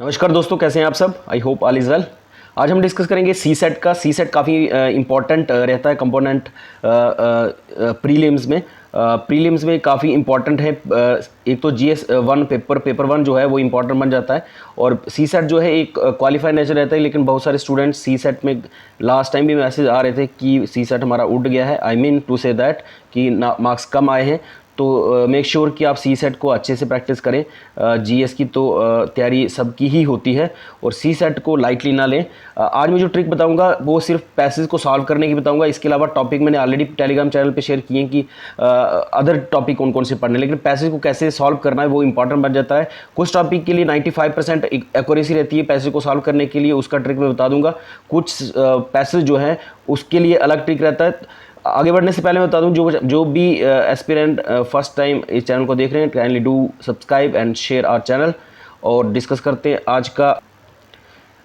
नमस्कार दोस्तों, कैसे हैं आप सब। I hope all is well. आज हम डिस्कस करेंगे सी सेट का। सी सेट काफ़ी इंपॉर्टेंट रहता है कंपोनेंट प्रीलिम्स में। प्रीलिम्स में काफ़ी इंपॉर्टेंट है। एक तो GS1 पेपर 1 जो है वो इंपॉर्टेंट बन जाता है, और सी सेट जो है एक क्वालिफाई नेचर रहता है। लेकिन बहुत सारे स्टूडेंट्स सी सेट में लास्ट टाइम भी मैसेज आ रहे थे कि सी सेट हमारा उड़ गया है, I mean to say that कि मार्क्स कम आए हैं। तो मेक श्योर कि आप सी सेट को अच्छे से प्रैक्टिस करें। GS की तो तैयारी सबकी ही होती है, और सी सेट को लाइटली ना लें। आज मैं जो ट्रिक बताऊंगा वो सिर्फ पैसेज को सॉल्व करने की बताऊंगा। इसके अलावा टॉपिक मैंने ऑलरेडी टेलीग्राम चैनल पे शेयर किए हैं कि अदर टॉपिक कौन कौन से पढ़ने, लेकिन पैसेज को कैसे सॉल्व करना है वो इंपॉर्टेंट बन जाता है। कुछ टॉपिक के लिए 95% एक्यूरेसी रहती है पैसेज को सॉल्व करने के लिए, उसका ट्रिक मैं बता दूंगा। कुछ पैसेज जो है उसके लिए अलग ट्रिक रहता है। आगे बढ़ने से पहले मैं बता दूं, जो भी एस्पिरेंट फर्स्ट टाइम इस चैनल को देख रहे हैं, kindly do subscribe and share our channel. और डिस्कस करते हैं आज का।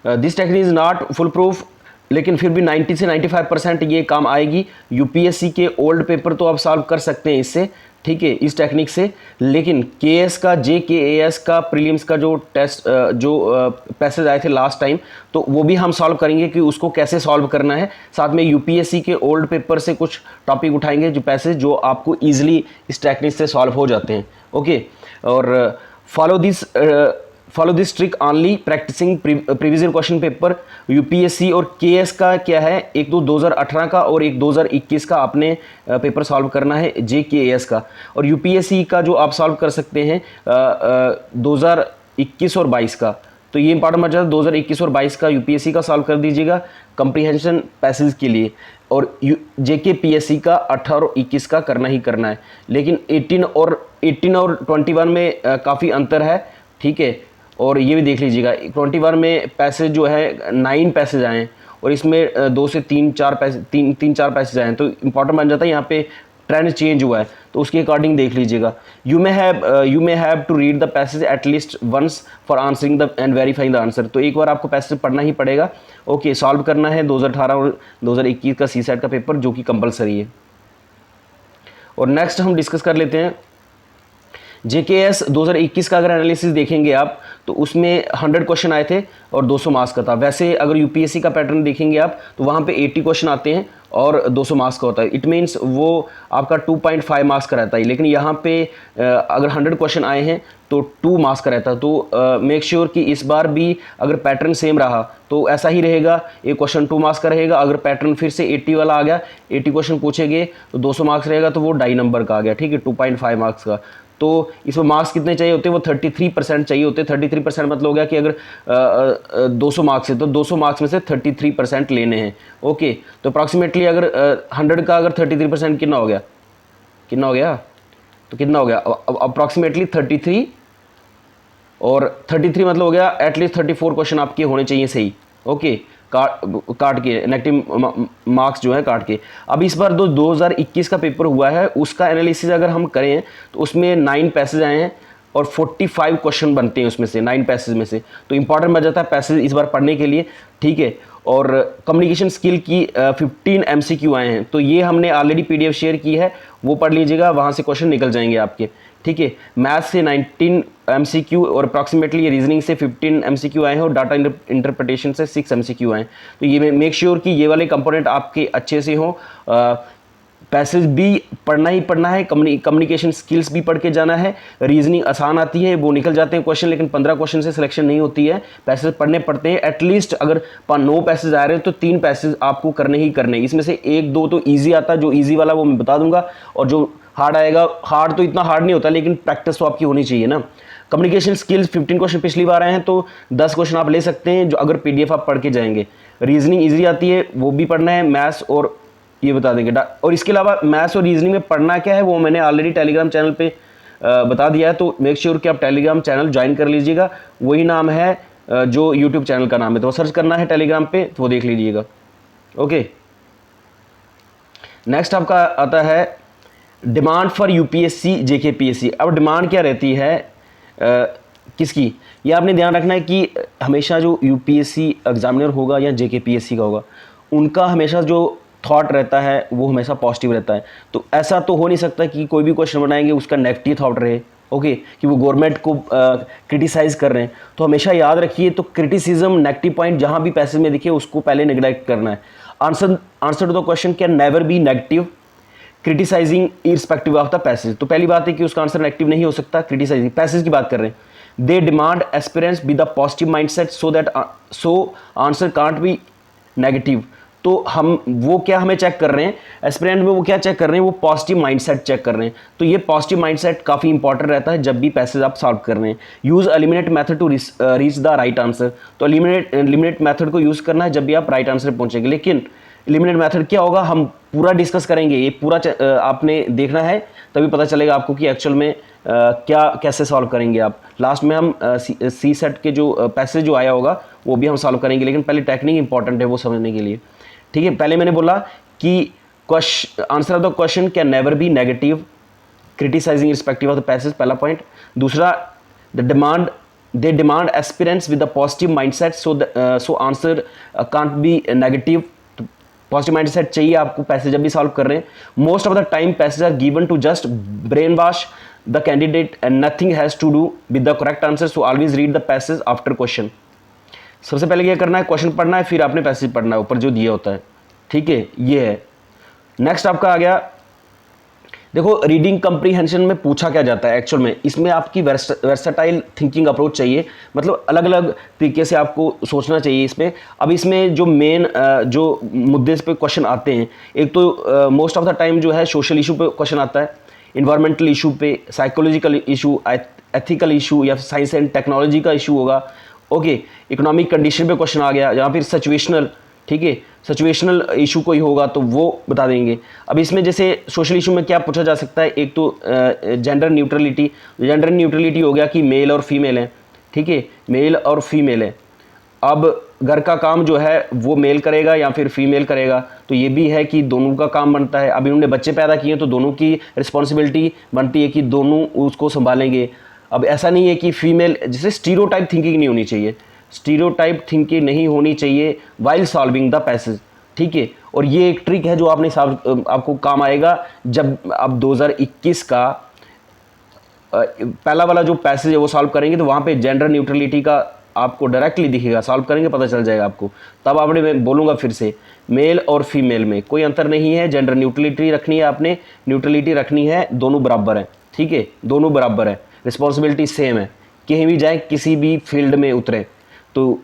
This technique is not foolproof, लेकिन फिर भी 90 से 95% ये काम आएगी। यूपीएससी के ओल्ड पेपर तो आप सॉल्व कर सकते हैं इससे, ठीक है, इस टेक्निक से। लेकिन केएस का, JKAS का प्रीलिम्स का जो टेस्ट पैसेज आए थे लास्ट टाइम, तो वो भी हम सॉल्व करेंगे कि उसको कैसे सॉल्व करना है। साथ में यूपीएससी के ओल्ड पेपर से कुछ टॉपिक उठाएंगे, जो पैसेज जो आपको ईजिली इस टेक्निक से सॉल्व हो जाते हैं। ओके, और follow this trick only practising previous year question paper. UPSC और केएस का क्या है, एक तो 2018 का और एक 2021 का आपने पेपर सॉल्व करना है JKAS का। और यूपीएससी का जो आप सॉल्व कर सकते हैं 2021 और 22 का, तो ये इंपॉर्टेंट बन जाता है। 2021 और 22 का यूपीएससी का सॉल्व कर दीजिएगा कंप्रीहेंशन पैसेज के लिए, और JKPSC का 18 और 21 का करना ही करना है। लेकिन 18 और 21 में काफ़ी अंतर है, ठीक है। और ये भी देख लीजिएगा, 21 में पैसेज जो है 9 पैसेज आए हैं, और इसमें 2 से 3-4 पैसेज आए हैं। तो इंपॉर्टेंट बन जाता है, यहाँ पे ट्रेंड चेंज हुआ है, तो उसके अकॉर्डिंग देख लीजिएगा। You may have to read the passage at least once for answering the and verifying the answer. तो एक बार आपको पैसेज पढ़ना ही पड़ेगा। ओके, सॉल्व करना है 2018 और 2021 का सी सेट का पेपर, जो कि कंपलसरी है। और नेक्स्ट हम डिस्कस कर लेते हैं JKAS 2021 का। अगर एनालिसिस देखेंगे आप, तो उसमें 100 क्वेश्चन आए थे और 200 मार्क्स का था। वैसे अगर यूपीएससी का पैटर्न देखेंगे आप, तो वहाँ पे 80 क्वेश्चन आते हैं और 200 मार्क्स का होता है। इट मीन्स वो आपका 2.5 मार्क्स का रहता है। लेकिन यहाँ पे अगर 100 क्वेश्चन आए हैं तो 2 मार्क्स का रहता है। तो मेक श्योर कि इस बार भी अगर पैटर्न सेम रहा तो ऐसा ही रहेगा, एक क्वेश्चन 2 मार्क्स का रहेगा। अगर पैटर्न फिर से 80 वाला आ गया, 80 क्वेश्चन पूछेंगे तो 200 मार्क्स रहेगा, तो वो 2.5 नंबर का आ गया, ठीक है, 2.5 मार्क्स का। तो इसमें मार्क्स कितने चाहिए होते हैं, वो 33% चाहिए होते हैं। 33% मतलब हो गया कि अगर 200 मार्क्स है तो 200 मार्क्स में से 33% लेने हैं। ओके, तो अप्रॉक्सीमेटली अगर 100 का अगर 33% कितना हो गया, तो कितना हो गया अप्रॉक्सीमेटली 33, और 33 मतलब हो गया एटलीस्ट 34 क्वेश्चन आपके होने चाहिए सही। ओके, काट के नेगेटिव मार्क्स जो है काट के। अब इस बार 2021 का पेपर हुआ है, उसका एनालिसिस अगर हम करें तो उसमें 9 पैसेज आए हैं और 45 क्वेश्चन बनते हैं उसमें से, 9 पैसेज में से। तो इंपॉर्टेंट बन जाता है पैसेज इस बार पढ़ने के लिए, ठीक है। और कम्युनिकेशन स्किल की 15 MCQ आए हैं, तो ये हमने ऑलरेडी PDF शेयर की है, वो पढ़ लीजिएगा, वहाँ से क्वेश्चन निकल जाएंगे आपके, ठीक है। मैथ्स से 19 MCQ और अप्रॉक्सीमेटली ये रीजनिंग से 15 MCQ आए हैं, और डाटा इंटरप्रिटेशन से 6 MCQ आए हैं। तो ये मेक श्योर कि ये वाले कंपोनेंट आपके अच्छे से हों। पैसेज भी पढ़ना ही पढ़ना है, कम्युनिकेशन स्किल्स भी पढ़ के जाना है। रीजनिंग आसान आती है, वो निकल जाते हैं क्वेश्चन, लेकिन 15 क्वेश्चन से सिलेक्शन नहीं होती है। पैसेज पढ़ने पड़ते हैं। एटलीस्ट अगर 9 पैसेज आ रहे हैं तो 3 पैसेज आपको करने ही करने। इसमें से 1-2 तो ईजी आता है, जो ईजी वाला वो मैं बता दूंगा, और जो हार्ड आएगा, हार्ड तो इतना हार्ड नहीं होता, लेकिन प्रैक्टिस तो आपकी होनी चाहिए ना। कम्युनिकेशन स्किल्स 15 क्वेश्चन पिछली बार आए हैं, तो 10 क्वेश्चन आप ले सकते हैं, जो अगर PDF आप पढ़ के जाएंगे। रीजनिंग ईजी आती है, वो भी पढ़ना है। मैथ्स और ये बता देंगे, और इसके अलावा मैथ्स और रीजनिंग में पढ़ना क्या है वो मैंने ऑलरेडी टेलीग्राम चैनल पे बता दिया है। तो मेक श्योर कि आप टेलीग्राम चैनल ज्वाइन कर लीजिएगा। वही नाम है जो यूट्यूब चैनल का नाम है, तो सर्च करना है टेलीग्राम पे, तो वो देख लीजिएगा। ओके, नेक्स्ट आपका आता है डिमांड फॉर UPSC JKPSC। अब डिमांड क्या रहती है किसकी, ये आपने ध्यान रखना है कि हमेशा जो UPSC एग्जामिनर होगा या JKPSC का होगा, उनका हमेशा जो थॉट रहता है वो हमेशा पॉजिटिव रहता है। तो ऐसा तो हो नहीं सकता कि कोई भी क्वेश्चन बनाएंगे उसका नेगेटिव थॉट रहे, ओके, कि वो गवर्नमेंट को क्रिटिसाइज कर रहे हैं, तो हमेशा याद रखिए, तो क्रिटिसिज्म नेगेटिव पॉइंट जहाँ भी पैसेज में दिखे उसको पहले नेग्लेक्ट करना है। Answer to the question can never be negative criticising irrespective of the passage. तो पहली बात है कि उसका आंसर नेगेटिव नहीं हो सकता, क्रिटिसाइजिंग पैसेज की बात कर रहे हैं। दे demand aspirants with the positive mindset so answer can't be negative. तो हम वो क्या हमें चेक कर रहे हैं एस्पिरेंट में, वो क्या चेक कर रहे हैं, वो पॉजिटिव माइंडसेट चेक कर रहे हैं। तो ये पॉजिटिव माइंडसेट काफ़ी इंपॉर्टेंट रहता है जब भी पैसेज आप सॉल्व कर रहे हैं। Use eliminate method to reach the right answer. तो एलिमिनेट मेथड को यूज़ करना है जब भी आप राइट आंसर पहुंचेंगे। लेकिन एलिमिनेट मेथड क्या होगा हम पूरा डिस्कस करेंगे, ये पूरा आपने देखना है, तभी पता चलेगा आपको कि एक्चुअल में क्या कैसे सॉल्व करेंगे आप। लास्ट में हम सी सेट के जो पैसेज जो आया होगा वो भी हम सॉल्व करेंगे, लेकिन पहले टेक्निक इंपॉर्टेंट है वो समझने के लिए। ठीक है, पहले मैंने बोला कि answer of the question can never be negative criticising respective of the passage, पहला पॉइंट। दूसरा, they demand aspirants with the positive mindset so answer can't be negative. Positive mindset चाहिए आपको पैसेज जब भी सॉल्व कर रहे हैं। Most of the time passage are given to just brainwash the candidate and nothing has to do with the correct answer, so always read the passage after question. सबसे पहले क्या करना है, क्वेश्चन पढ़ना है, फिर आपने पैसेज पढ़ना है ऊपर जो दिया होता है। ठीक है, ये है। नेक्स्ट आपका आ गया, देखो रीडिंग कंप्रीहेंशन में पूछा क्या जाता है एक्चुअल में, इसमें आपकी वर्सेटाइल थिंकिंग अप्रोच चाहिए, मतलब अलग अलग तरीके से आपको सोचना चाहिए इसमें। अब इसमें जो मेन जो मुद्दे पे क्वेश्चन आते हैं, एक तो मोस्ट ऑफ द टाइम जो है सोशल इशू पे क्वेश्चन आता है, इन्वायरमेंटल इशू पे, साइकोलॉजिकल इशू, एथिकल इशू या साइंस एंड टेक्नोलॉजी का इशू होगा। ओके, इकोनॉमिक कंडीशन पे क्वेश्चन आ गया, या फिर सिचुएशनल, ठीक है, सिचुएशनल इशू कोई होगा तो वो बता देंगे। अब इसमें जैसे सोशल इशू में क्या पूछा जा सकता है, एक तो जेंडर न्यूट्रलिटी। जेंडर न्यूट्रलिटी हो गया कि मेल और फीमेल है, ठीक है, मेल और फीमेल है। अब घर का काम जो है वो मेल करेगा या फिर फीमेल करेगा, तो ये भी है कि दोनों का काम बनता है। अभी उन्होंने बच्चे पैदा किए तो दोनों की रिस्पॉन्सिबिलिटी बनती है कि दोनों उसको संभालेंगे। अब ऐसा नहीं है कि फीमेल, जैसे स्टीरियोटाइप थिंकिंग नहीं होनी चाहिए, स्टीरियोटाइप थिंकिंग नहीं होनी चाहिए वाइल सॉल्विंग द पैसेज। ठीक है, और ये एक ट्रिक है जो आपको काम आएगा जब आप 2021 का पहला वाला जो पैसेज है वो सॉल्व करेंगे, तो वहाँ पे जेंडर न्यूट्रलिटी का आपको डायरेक्टली दिखेगा, सॉल्व करेंगे पता चल जाएगा आपको। तब आपने, मैं बोलूँगा फिर से, मेल और फीमेल में कोई अंतर नहीं है, जेंडर न्यूट्रलिटी रखनी है आपने, न्यूट्रलिटी रखनी है, दोनों बराबर हैं। ठीक है, दोनों बराबर है, रिस्पॉन्सिबिलिटी सेम है, कहीं भी जाए किसी भी फील्ड में उतरे तो।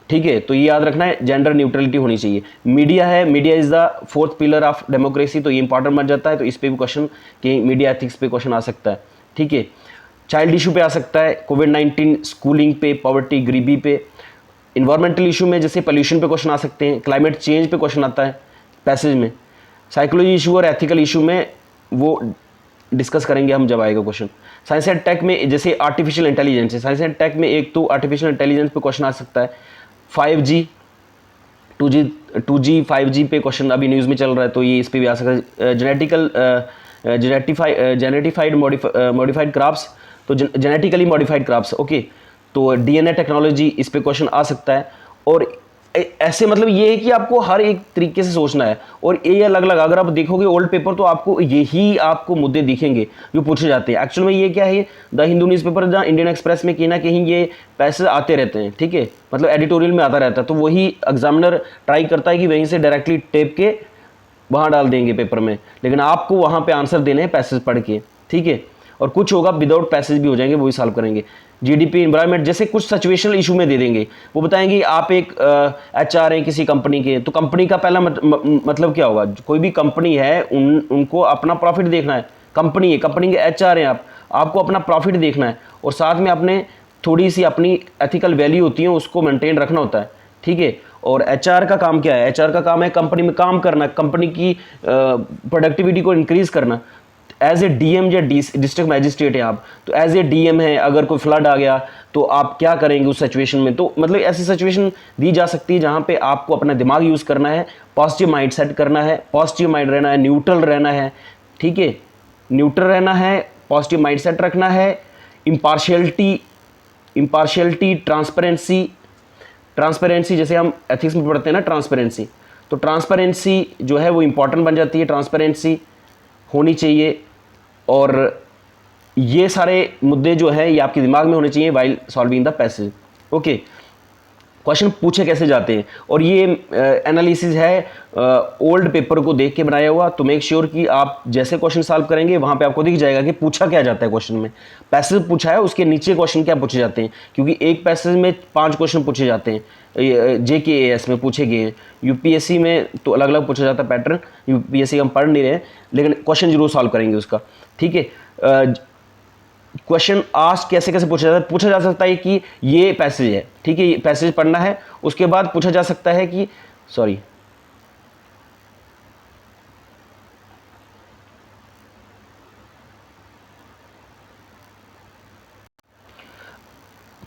ठीक है, तो ये याद रखना है, जेंडर न्यूट्रलिटी होनी चाहिए। मीडिया है, media is the fourth pillar of democracy, तो ये इंपॉर्टेंट बन जाता है, तो इस पर भी क्वेश्चन कि मीडिया एथिक्स पे क्वेश्चन आ सकता है। ठीक है, चाइल्ड इशू पे आ सकता है, कोविड-19, स्कूलिंग पे, पॉवर्टी, गरीबी पे। इन्वायरमेंटल इशू में जैसे पोल्यूशन पे क्वेश्चन आ सकते हैं, क्लाइमेट चेंज पे क्वेश्चन आता है पैसेज में। साइकोलॉजी इशू और एथिकल इशू में वो डिस्कस करेंगे हम जब आएगा क्वेश्चन। साइंस एंड टेक में जैसे आर्टिफिशियल इंटेलिजेंस है, साइंस एंड टेक में एक तो आर्टिफिशियल इंटेलिजेंस पे क्वेश्चन आ सकता है। 5G 2G 5G पे क्वेश्चन अभी न्यूज़ में चल रहा है, तो ये इस पे भी आ सकता है। जेनेटिफाइड मॉडिफाइड क्रॉप्स, तो जेनेटिकली मॉडिफाइड क्रॉप्स, ओके, तो डीएनए टेक्नोलॉजी इस पे क्वेश्चन आ सकता है। और ऐसे मतलब ये है कि आपको हर एक तरीके से सोचना है, और ये अलग अलग, अगर आप देखोगे ओल्ड पेपर तो आपको यही आपको मुद्दे दिखेंगे जो पूछे जाते हैं। एक्चुअल में ये क्या है, the Hindu newspaper, the Indian express में कहीं ना कहीं ये पैसेज आते रहते हैं। ठीक है, मतलब एडिटोरियल में आता रहता है, तो वही एग्जामिनर ट्राई करता है कि वहीं से डायरेक्टली टेप के वहाँ डाल देंगे पेपर में, लेकिन आपको वहाँ पर आंसर देने हैं पैसेज पढ़ के। ठीक है, और कुछ होगा विदाउट पैसेज भी हो जाएंगे, वो भी सॉल्व करेंगे। जीडीपी, एनवायरनमेंट, जैसे कुछ सिचुएशनल इशू में दे देंगे, वो बताएंगे आप एक एचआर हैं किसी कंपनी के, तो कंपनी का पहला मतलब क्या होगा, कोई भी कंपनी है उनको अपना प्रॉफिट देखना है। कंपनी है, कंपनी के एचआर हैं आपको अपना प्रॉफिट देखना है, और साथ में अपने थोड़ी सी अपनी एथिकल वैल्यू होती है उसको मेंटेन रखना होता है। ठीक है, और एचआर का काम क्या है, एचआर का काम है कंपनी में काम करना, कंपनी की प्रोडक्टिविटी को इंक्रीज करना। एज ए डीएम या डिस्ट्रिक्ट मैजिस्ट्रेट है आप, तो एज ए डीएम है, अगर कोई फ्लड आ गया तो आप क्या करेंगे उस सिचुएशन में। तो मतलब ऐसी सिचुएशन दी जा सकती है जहाँ पे आपको अपना दिमाग यूज़ करना है, पॉजिटिव माइंड सेट करना है, पॉजिटिव माइंड रहना है, न्यूट्रल रहना है। ठीक है, न्यूट्रल रहना है, पॉजिटिव माइंड सेट रखना है, इम्पार्शियलिटी, ट्रांसपेरेंसी, जैसे हम एथिक्स में पढ़ते हैं ना ट्रांसपेरेंसी, तो ट्रांसपेरेंसी जो है वो इंपॉर्टेंट बन जाती है, ट्रांसपेरेंसी होनी चाहिए। और ये सारे मुद्दे जो है ये आपके दिमाग में होने चाहिए while solving the passage. Okay, question पूछे कैसे जाते हैं, और ये एनालिसिस है ओल्ड पेपर को देख के बनाया हुआ। तो मेक श्योर कि आप जैसे क्वेश्चन सॉल्व करेंगे वहाँ पे आपको दिख जाएगा कि पूछा क्या जाता है क्वेश्चन में। पैसेज पूछा है, उसके नीचे क्वेश्चन क्या पूछे जाते हैं, क्योंकि एक पैसेज में 5 क्वेश्चन पूछे जाते हैं, JKAS में पूछे गए हैं। यूपीएससी में तो अलग अलग पूछा जाता है पैटर्न, यूपीएससी हम पढ़ नहीं रहे, लेकिन क्वेश्चन जरूर सॉल्व करेंगे उसका। ठीक है, क्वेश्चन आस्क कैसे कैसे पूछा जाता है, पूछा जा सकता है कि ये पैसेज है, ठीक है, ये पैसेज पढ़ना है, उसके बाद पूछा जा सकता है कि सॉरी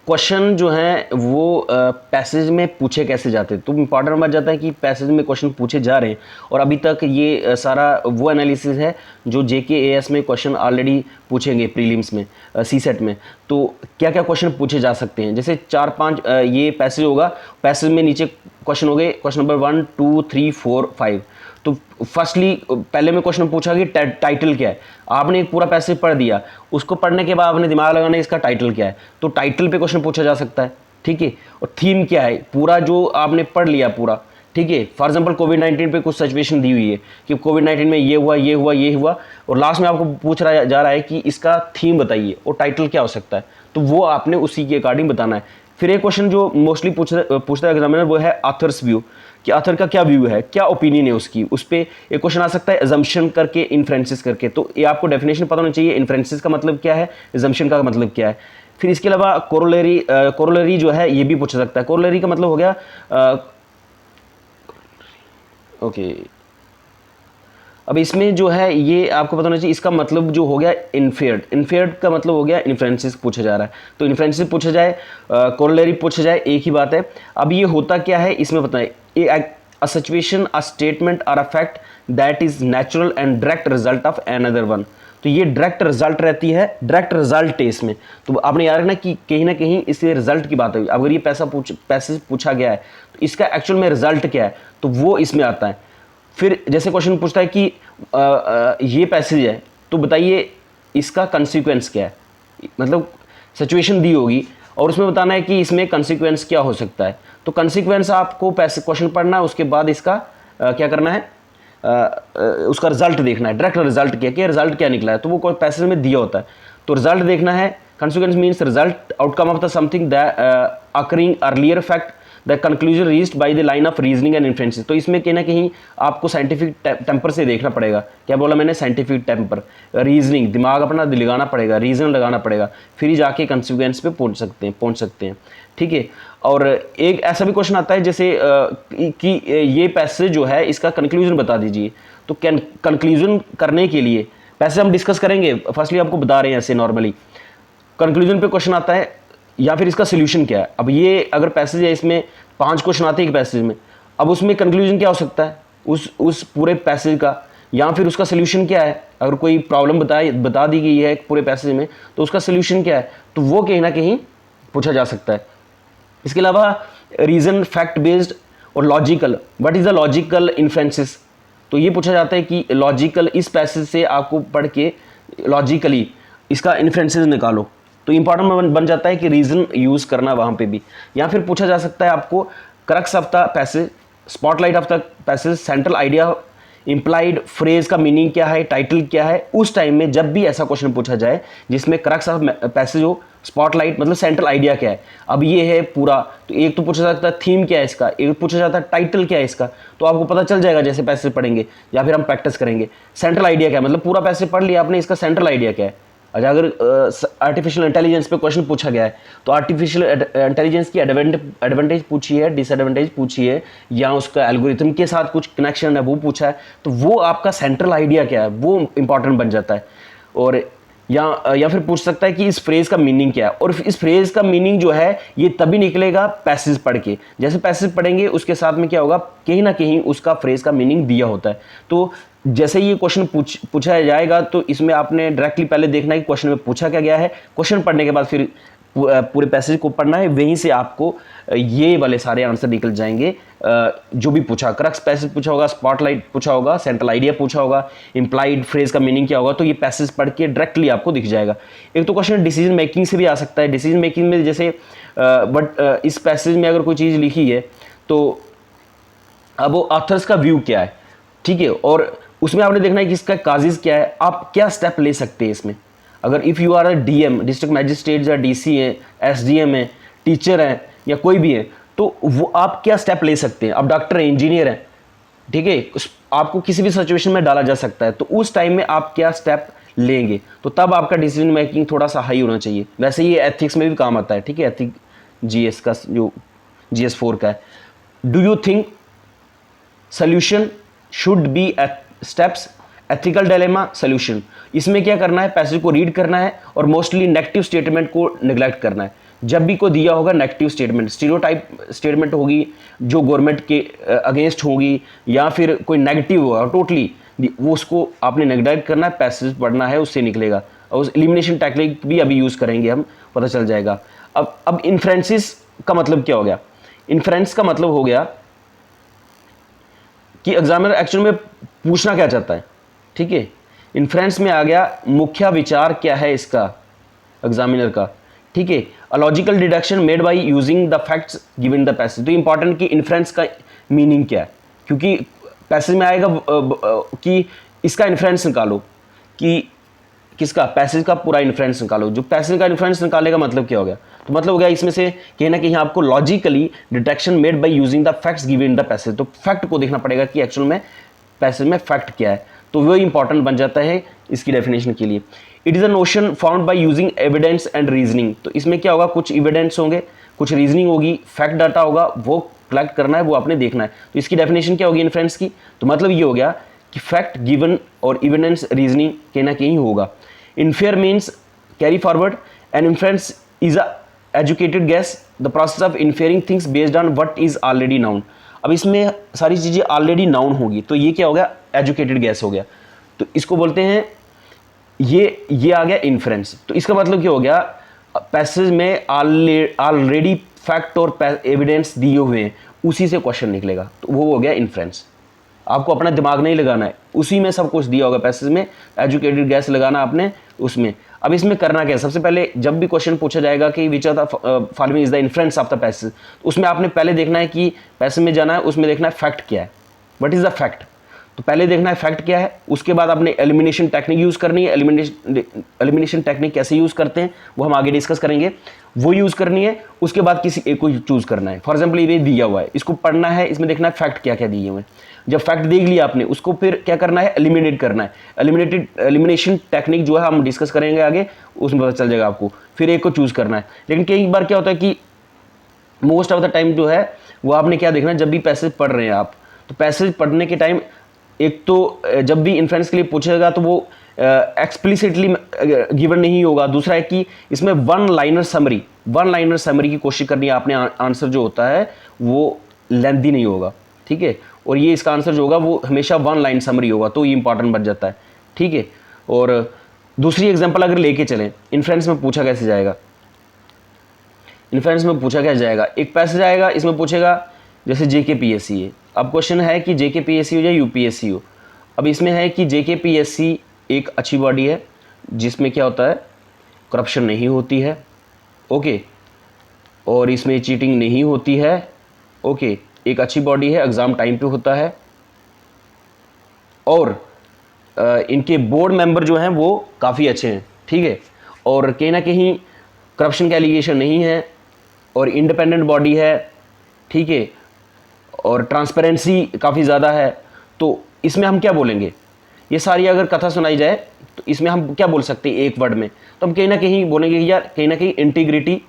क्वेश्चन जो है वो पैसेज में पूछे कैसे जाते हैं। तो इंपॉर्टेंट बात जाता है कि पैसेज में क्वेश्चन पूछे जा रहे हैं, और अभी तक ये सारा वो एनालिसिस है जो JKAS में क्वेश्चन ऑलरेडी पूछेंगे प्रीलिम्स में, CSET में। तो क्या क्या क्वेश्चन पूछे जा सकते हैं, जैसे 4-5 ये पैसेज होगा, पैसेज में नीचे क्वेश्चन हो गए, क्वेश्चन नंबर 1 2 3 4 5। तो फर्स्टली पहले में क्वेश्चन पूछा कि टाइटल क्या है, आपने एक पूरा पैसेज पढ़ दिया, उसको पढ़ने के बाद आपने दिमाग लगाना इसका टाइटल क्या है, तो टाइटल पे क्वेश्चन पूछा जा सकता है। ठीक है, और थीम क्या है, पूरा जो आपने पढ़ लिया पूरा, ठीक है। फॉर एग्जांपल कोविड-19 पे कुछ सिचुएशन दी हुई है कि कोविड-19 में ये हुआ ये हुआ ये हुआ, और लास्ट में आपको पूछ रहा जा रहा है कि इसका थीम बताइए और टाइटल क्या हो सकता है, तो वो आपने उसी के अकॉर्डिंग बताना है। फिर एक क्वेश्चन जो मोस्टली पूछता है एग्जामिनर, वो है ऑथर्स व्यू, कि ऑथर का क्या व्यू है, क्या ओपिनियन है उसकी। उस पर एक क्वेश्चन आ सकता है अजम्पशन करके, इन्फ्रेंसिस करके। तो ये आपको डेफिनेशन पता होना चाहिए, इन्फ्रेंसिस का मतलब क्या है, अजम्पशन का मतलब क्या है। फिर इसके अलावा कोरोलरी जो है ये भी पूछा सकता है। कोरोलरी का मतलब हो गया ओके, अब इसमें जो है ये आपको पता होना चाहिए, इसका मतलब जो हो गया इन्फेयर्ड का मतलब हो गया इन्फ्रेंसिस पूछा जा रहा है। तो इन्फ्रेंसिस पूछा जाए, कोरोलरी पूछा जाए, एक ही बात है। अब ये होता क्या है इसमें बताएं, अ सिचुएशन, अ स्टेटमेंट और a fact that is natural and direct result of another one. तो ये डायरेक्ट रिजल्ट रहती है, डायरेक्ट रिजल्ट है इसमें। तो आपने याद रखना कि कहीं ना कहीं इससे रिजल्ट की बात हुई। अगर ये पैसेज पूछा गया है तो इसका एक्चुअल में रिजल्ट क्या है, तो वो इसमें आता है। फिर जैसे क्वेश्चन पूछता है कि ये पैसेज है, तो बताइए इसका कंसिक्वेंस क्या है, मतलब सिचुएशन दी होगी और उसमें बताना है कि इसमें कंसिक्वेंस क्या हो सकता है। तो कंसिक्वेंस आपको क्वेश्चन पढ़ना है, उसके बाद इसका क्या करना है, उसका रिजल्ट देखना है, डायरेक्ट रिजल्ट क्या रिजल्ट क्या निकला है, तो वो कोई पैसेज में दिया होता है। तो रिजल्ट देखना है, consequence means result, outcome of the something that occurring earlier fact, the conclusion reached by the line of reasoning and inferences. तो इसमें कहीं ना कहीं आपको साइंटिफिक टेम्पर से देखना पड़ेगा। क्या बोला मैंने, साइंटिफिक टेम्पर, रीजनिंग, दिमाग अपना लगाना पड़ेगा, रीजन लगाना पड़ेगा, फिर ही जाके कंसिक्वेंस पे पहुंच सकते हैं। ठीक है, और एक ऐसा भी क्वेश्चन आता है जैसे कि ये पैसेज जो है इसका कंक्लूजन बता दीजिए। तो कंक्लूजन करने के लिए पैसे हम डिस्कस करेंगे, फर्स्टली आपको बता रहे हैं ऐसे नॉर्मली। कंक्लूजन पे क्वेश्चन आता है या फिर इसका सोल्यूशन क्या है। अब ये अगर पैसेज है, इसमें 5 क्वेश्चन आते हैं एक पैसेज में, अब उसमें कंक्लूजन क्या हो सकता है उस पूरे पैसेज का, या फिर उसका सोल्यूशन क्या है। अगर कोई प्रॉब्लम बता दी गई है पूरे पैसेज में, तो उसका सोल्यूशन क्या है, तो वो कहीं ना कहीं पूछा जा सकता है। इसके अलावा रीजन, फैक्ट बेस्ड और logical, what is the logical inferences. तो ये पूछा जाता है कि लॉजिकल, इस पैसेज से आपको पढ़ के लॉजिकली इसका इन्फ्रेंसिस निकालो। तो इंपॉर्टेंट बन जाता है कि रीजन यूज करना वहां पे भी। या फिर पूछा जा सकता है आपको crux of the passage, spotlight of the passage, central idea, implied phrase का मीनिंग क्या है, टाइटल क्या है। उस टाइम में जब भी ऐसा क्वेश्चन पूछा जाए जिसमें क्रक्स ऑफ पैसेज हो, स्पॉटलाइट मतलब सेंट्रल आइडिया क्या है, अब ये है पूरा, तो एक तो पूछा जाता है थीम क्या है इसका, एक पूछा जाता है टाइटल क्या है इसका। तो आपको पता चल जाएगा जैसे पैसेज पढ़ेंगे या फिर हम प्रैक्टिस करेंगे। सेंट्रल आइडिया क्या है, मतलब पूरा पैसेज पढ़ लिया आपने, इसका सेंट्रल आइडिया क्या है। अच्छा, अगर आर्टिफिशियल इंटेलिजेंस पे क्वेश्चन पूछा गया है, तो आर्टिफिशियल इंटेलिजेंस की एडवांटेज पूछी है, डिसएडवांटेज पूछी है, या उसका एल्गोरिथम के साथ कुछ कनेक्शन है वो पूछा है, तो वो आपका सेंट्रल आइडिया क्या है वो इंपॉर्टेंट बन जाता है। और या फिर पूछ सकता है कि इस फ्रेज का मीनिंग क्या है, और इस फ्रेज का मीनिंग जो है ये तभी निकलेगा पैसेज पढ़ के। जैसे पैसेज पढ़ेंगे उसके साथ में क्या होगा, कहीं ना कहीं उसका फ्रेज का मीनिंग दिया होता है। तो जैसे ये क्वेश्चन पूछा जाएगा, तो इसमें आपने डायरेक्टली पहले देखना है कि क्वेश्चन में पूछा क्या गया है, क्वेश्चन पढ़ने के बाद फिर पूरे पैसेज को पढ़ना है, वहीं से आपको ये वाले सारे आंसर निकल जाएंगे। जो भी पूछा, क्रक्स पैसेज पूछा होगा, स्पॉटलाइट पूछा होगा, सेंट्रल आइडिया पूछा होगा, इंप्लाइड फ्रेज का मीनिंग क्या होगा, तो ये पैसेज पढ़ के डायरेक्टली आपको दिख जाएगा। एक तो क्वेश्चन डिसीजन मेकिंग से भी आ सकता है। डिसीजन मेकिंग में जैसे इस पैसेज में अगर कोई चीज़ लिखी है तो अब वो ऑथर्स का व्यू क्या है, ठीक है, और उसमें आपने देखना है कि इसका काजिज क्या है, आप क्या स्टेप ले सकते हैं इसमें। अगर if you are a DM, district magistrate, या डीसी है, एसडीएम है, टीचर है, या कोई भी है, तो वो आप क्या स्टेप ले सकते हैं। आप डॉक्टर हैं, इंजीनियर हैं, ठीक है, आपको किसी भी सिचुएशन में डाला जा सकता है, तो उस टाइम में आप क्या स्टेप लेंगे, तो तब आपका डिसीजन मेकिंग थोड़ा सा हाई होना चाहिए। वैसे ये एथिक्स में भी काम आता है, ठीक है, एथिक जीएस का जो जीएस 4 का है। Do you think solution should be steps, ethical dilemma, solution. इसमें क्या करना है, पैसेज को रीड करना है और मोस्टली नेगेटिव स्टेटमेंट को निगलेक्ट करना है। जब भी को दिया होगा नेगेटिव स्टेटमेंट, स्टीरियोटाइप स्टेटमेंट होगी जो गवर्नमेंट के अगेंस्ट होगी, या फिर कोई नेगेटिव होगा टोटली, वो उसको आपने नेगलेक्ट करना है, पैसेज पढ़ना है, उससे निकलेगा। और उस एलिमिनेशन टेक्निक भी अभी यूज़ करेंगे हम, पता चल जाएगा। अब इन्फ्रेंसिस का मतलब क्या हो गया। इन्फ्रेंस का मतलब हो गया कि एग्जामिनर एक्चुअल में पूछना क्या चाहता है, ठीक है। इन्फ्रेंस में आ गया मुख्य विचार क्या है इसका एग्जामिनर का, ठीक है। A logical deduction made by using the facts given the passage. तो इंपॉर्टेंट कि इन्फ्रेंस का मीनिंग क्या है, क्योंकि पैसेज में आएगा कि इसका इन्फ्रेंस निकालो, कि किसका, पैसेज का पूरा इन्फ्रेंस निकालो। जो पैसेज का इन्फ्रेंस निकालेगा मतलब क्या हो गया, तो मतलब हो गया इसमें से कहीं ना कहीं आपको logically deduction made by using the facts given in the passage. तो फैक्ट को देखना पड़ेगा कि एक्चुअल में पैसेज में फैक्ट क्या है, तो वो इंपॉर्टेंट बन जाता है इसकी डेफिनेशन के लिए। It is a notion found by using evidence and reasoning. तो इसमें क्या होगा, कुछ एविडेंस होंगे, कुछ रीजनिंग होगी, फैक्ट डाटा होगा, वो कलेक्ट करना है, वो आपने देखना है। तो इसकी डेफिनेशन क्या होगी इन्फ्रेंस की, तो मतलब ये हो गया कि फैक्ट गिवन और एविडेंस रीजनिंग कहीं ना कहीं होगा। Infer means carry forward, and inference is a educated guess, the process of inferring things based on what is already known. अब इसमें सारी चीज़ें ऑलरेडी नाउन होगी, तो ये क्या हो गया, एजुकेटेड गेस हो गया। तो इसको बोलते हैं, ये आ गया इन्फ्रेंस। तो इसका मतलब क्या हो गया, पैसेज में ऑलरेडी फैक्ट और एविडेंस दिए हुए हैं, उसी से क्वेश्चन निकलेगा, तो वो हो गया इन्फ्रेंस। आपको अपना दिमाग नहीं लगाना है, उसी में सब कुछ दिया होगा पैसेज में, एजुकेटेड गैस लगाना आपने उसमें। अब इसमें करना क्या है, सबसे पहले जब भी क्वेश्चन पूछा जाएगा कि which are the following is the inference of the passage, उसमें आपने पहले देखना है कि पैसेज में जाना है, उसमें देखना है फैक्ट क्या है, व्हाट इज द फैक्ट। तो पहले देखना है फैक्ट क्या है, उसके बाद आपने एलिमिनेशन टेक्निक यूज़ करनी है। एलिमिनेशन टेक्निक कैसे यूज़ करते हैं वो हम आगे डिस्कस करेंगे, वो यूज़ करनी है। उसके बाद किसी एक को चूज़ करना है। फॉर एग्जाम्पल ये दिया हुआ है, इसको पढ़ना है, इसमें देखना है फैक्ट क्या क्या दिए हुए हैं। जब फैक्ट देख लिया आपने, उसको फिर क्या करना है, एलिमिनेट करना है। एलिमिनेशन टेक्निक जो है हम डिस्कस करेंगे आगे, उसमें पता चल जाएगा आपको। फिर एक को चूज़ करना है। लेकिन कई बार क्या होता है कि मोस्ट ऑफ द टाइम जो है वो आपने क्या देखना है, जब भी पैसेज पढ़ रहे हैं आप, तो पैसेज पढ़ने के टाइम एक तो जब भी इन्फ्रेंस के लिए पूछेगा तो वो एक्सप्लिसिटली गिवन नहीं होगा। दूसरा है कि इसमें वन लाइनर समरी की कोशिश करनी है आपने। आंसर जो होता है वो लेंथी नहीं होगा, ठीक है, और ये इसका आंसर जो होगा वो हमेशा वन लाइन समरी होगा, तो ये इंपॉर्टेंट बन जाता है, ठीक है। और दूसरी एग्जांपल अगर लेके चलें, इन्फ्रेंस में पूछा कैसे जाएगा, इन्फ्रेंस में पूछा कैसे जाएगा, एक पैसेज आएगा, इसमें पूछेगा जैसे JKPSC है। अब क्वेश्चन है कि JKPSC हो या UPSC हो। अब इसमें है कि JKPSC एक अच्छी बॉडी है जिसमें क्या होता है, करप्शन नहीं होती है, ओके, और इसमें चीटिंग नहीं होती है, ओके, एक अच्छी बॉडी है, एग्ज़ाम टाइम पे होता है, और इनके बोर्ड मेंबर जो हैं वो काफ़ी अच्छे हैं, ठीक है, और कहीं ना कहीं करप्शन का एलिगेशन नहीं है, और इंडिपेंडेंट बॉडी है, ठीक है, और ट्रांसपेरेंसी काफ़ी ज़्यादा है। तो इसमें हम क्या बोलेंगे, ये सारी अगर कथा सुनाई जाए तो इसमें हम क्या बोल सकते हैं एक वर्ड में, तो हम कहीं ना कहीं बोलेंगे कि यार कहीं ना कहीं इंटीग्रिटी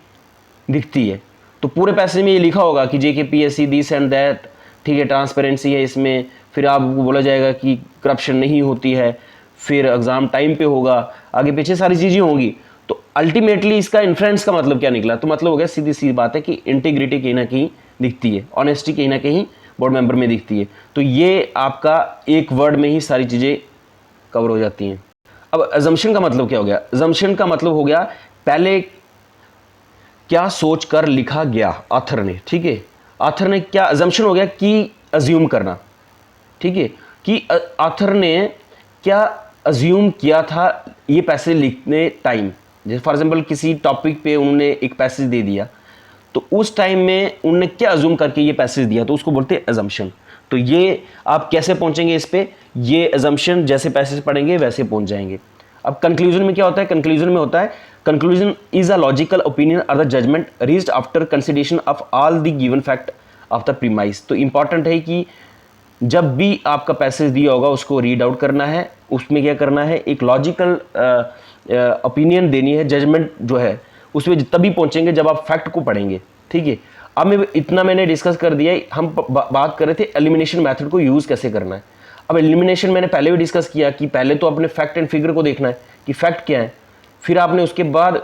दिखती है। तो पूरे पैसेज में ये लिखा होगा कि JKPSC दिस एंड दैट, ठीक है, ट्रांसपेरेंसी है इसमें, फिर आपको बोला जाएगा कि करप्शन नहीं होती है, फिर एग्ज़ाम टाइम पे होगा, आगे पीछे सारी चीज़ें होंगी। तो अल्टीमेटली इसका इन्फ्रेंस का मतलब क्या निकला, तो मतलब हो गया सीधी सी बात है कि इंटीग्रिटी कहीं ना कहीं दिखती है, ऑनेस्टी कहीं ना कहीं बोर्ड मेंबर में दिखती है। तो ये आपका एक वर्ड में ही सारी चीज़ें कवर हो जाती हैं। अब अजम्पशन का मतलब क्या हो गया, अजम्पशन का मतलब हो गया पहले क्या सोच कर लिखा गया ऑथर ने, ठीक है। ऑथर ने क्या अजम्पशन हो गया कि अज्यूम करना, ठीक है, कि ऑथर ने क्या अज्यूम किया था ये पैसेज लिखने टाइम। जैसे फॉर एग्जांपल किसी टॉपिक पे उन्होंने एक पैसेज दे दिया, तो उस टाइम में उन्होंने क्या अज्यूम करके ये पैसेज दिया, तो उसको बोलते हैं अजम्पशन। तो ये आप कैसे पहुंचेंगे इस पे, ये अजम्पशन जैसे पैसेज पढ़ेंगे वैसे पहुंच जाएंगे। अब कंक्लूजन में क्या होता है, कंक्लूजन में होता है conclusion is a logical opinion और the judgement reached after consideration of all the given fact of the premise. तो इंपॉर्टेंट है कि जब भी आपका पैसेज दिया होगा उसको रीड आउट करना है, उसमें क्या करना है, एक लॉजिकल ओपिनियन देनी है, जजमेंट जो है उसमें तभी पहुंचेंगे जब आप फैक्ट को पढ़ेंगे, ठीक है। अब मैं इतना मैंने डिस्कस कर दिया है, हम बात कर रहे थे एलिमिनेशन मेथड को यूज़ कैसे करना है। अब एलिमिनेशन मैंने पहले भी डिस्कस किया कि पहले तो अपने फैक्ट एंड फिगर को देखना है कि फैक्ट क्या है, फिर आपने उसके बाद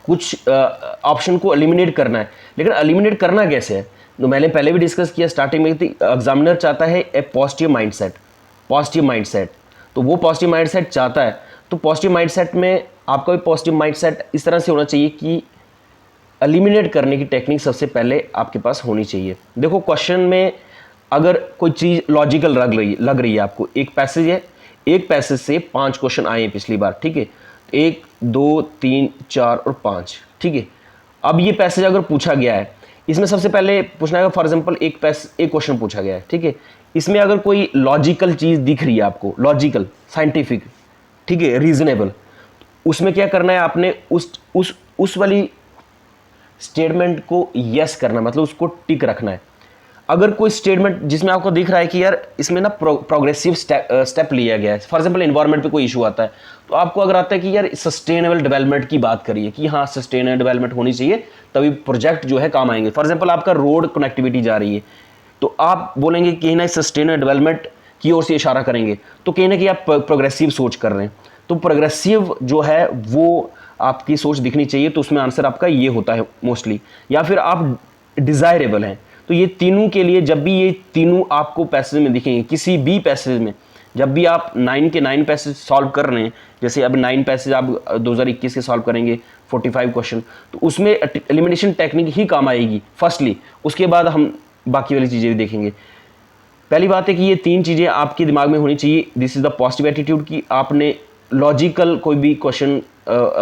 कुछ ऑप्शन को एलिमिनेट करना है। लेकिन एलिमिनेट करना कैसे है, तो मैंने पहले भी डिस्कस किया स्टार्टिंग में, एग्जामिनर चाहता है ए पॉजिटिव माइंडसेट, पॉजिटिव माइंडसेट। तो वो पॉजिटिव माइंडसेट चाहता है, तो पॉजिटिव माइंडसेट में आपका भी पॉजिटिव माइंडसेट इस तरह से होना चाहिए कि एलिमिनेट करने की टेक्निक सबसे पहले आपके पास होनी चाहिए। देखो क्वेश्चन में अगर कोई चीज़ लॉजिकल लग रही है आपको, एक पैसेज है, एक पैसेज से 5 क्वेश्चन आए हैं पिछली बार, ठीक है, 1 2 3 4 और 5, ठीक है। अब ये पैसेज अगर पूछा गया है, इसमें सबसे पहले पूछना है, फॉर एग्जांपल एक क्वेश्चन पूछा गया है, ठीक है, इसमें अगर कोई लॉजिकल चीज़ दिख रही है आपको, लॉजिकल, साइंटिफिक, ठीक है, रीजनेबल, उसमें क्या करना है आपने, उस वाली स्टेटमेंट को यस करना, मतलब उसको टिक रखना है। अगर कोई स्टेटमेंट जिसमें आपको दिख रहा है कि यार इसमें ना प्रोग्रेसिव स्टेप लिया गया है, फॉर एग्जांपल एनवायरनमेंट पे कोई इशू आता है, तो आपको अगर आता है कि यार सस्टेनेबल डेवलपमेंट की बात करिए कि हाँ सस्टेनेबल डेवलपमेंट होनी चाहिए तभी प्रोजेक्ट जो है काम आएंगे। फॉर एग्जांपल आपका रोड कनेक्टिविटी जा रही है, तो आप बोलेंगे कि ना सस्टेनेबल डेवलपमेंट की ओर से इशारा करेंगे, तो कहीं ना कहीं आप प्रोग्रेसिव सोच कर रहे हैं। तो प्रोग्रेसिव जो है वो आपकी सोच दिखनी चाहिए, तो उसमें आंसर आपका ये होता है मोस्टली। या फिर आप डिज़ायरेबल हैं, तो ये तीनों के लिए जब भी ये तीनों आपको पैसेज में दिखेंगे, किसी भी पैसेज में, जब भी आप 9 के 9 पैसेज सॉल्व कर रहे हैं, जैसे अब 9 पैसेज आप 2021 के सॉल्व करेंगे 45 क्वेश्चन, तो उसमें एलिमिनेशन टेक्निक ही काम आएगी फर्स्टली, उसके बाद हम बाकी वाली चीज़ें भी देखेंगे। पहली बात है कि ये 3 चीज़ें आपके दिमाग में होनी चाहिए। This is the positive attitude कि आपने लॉजिकल कोई भी क्वेश्चन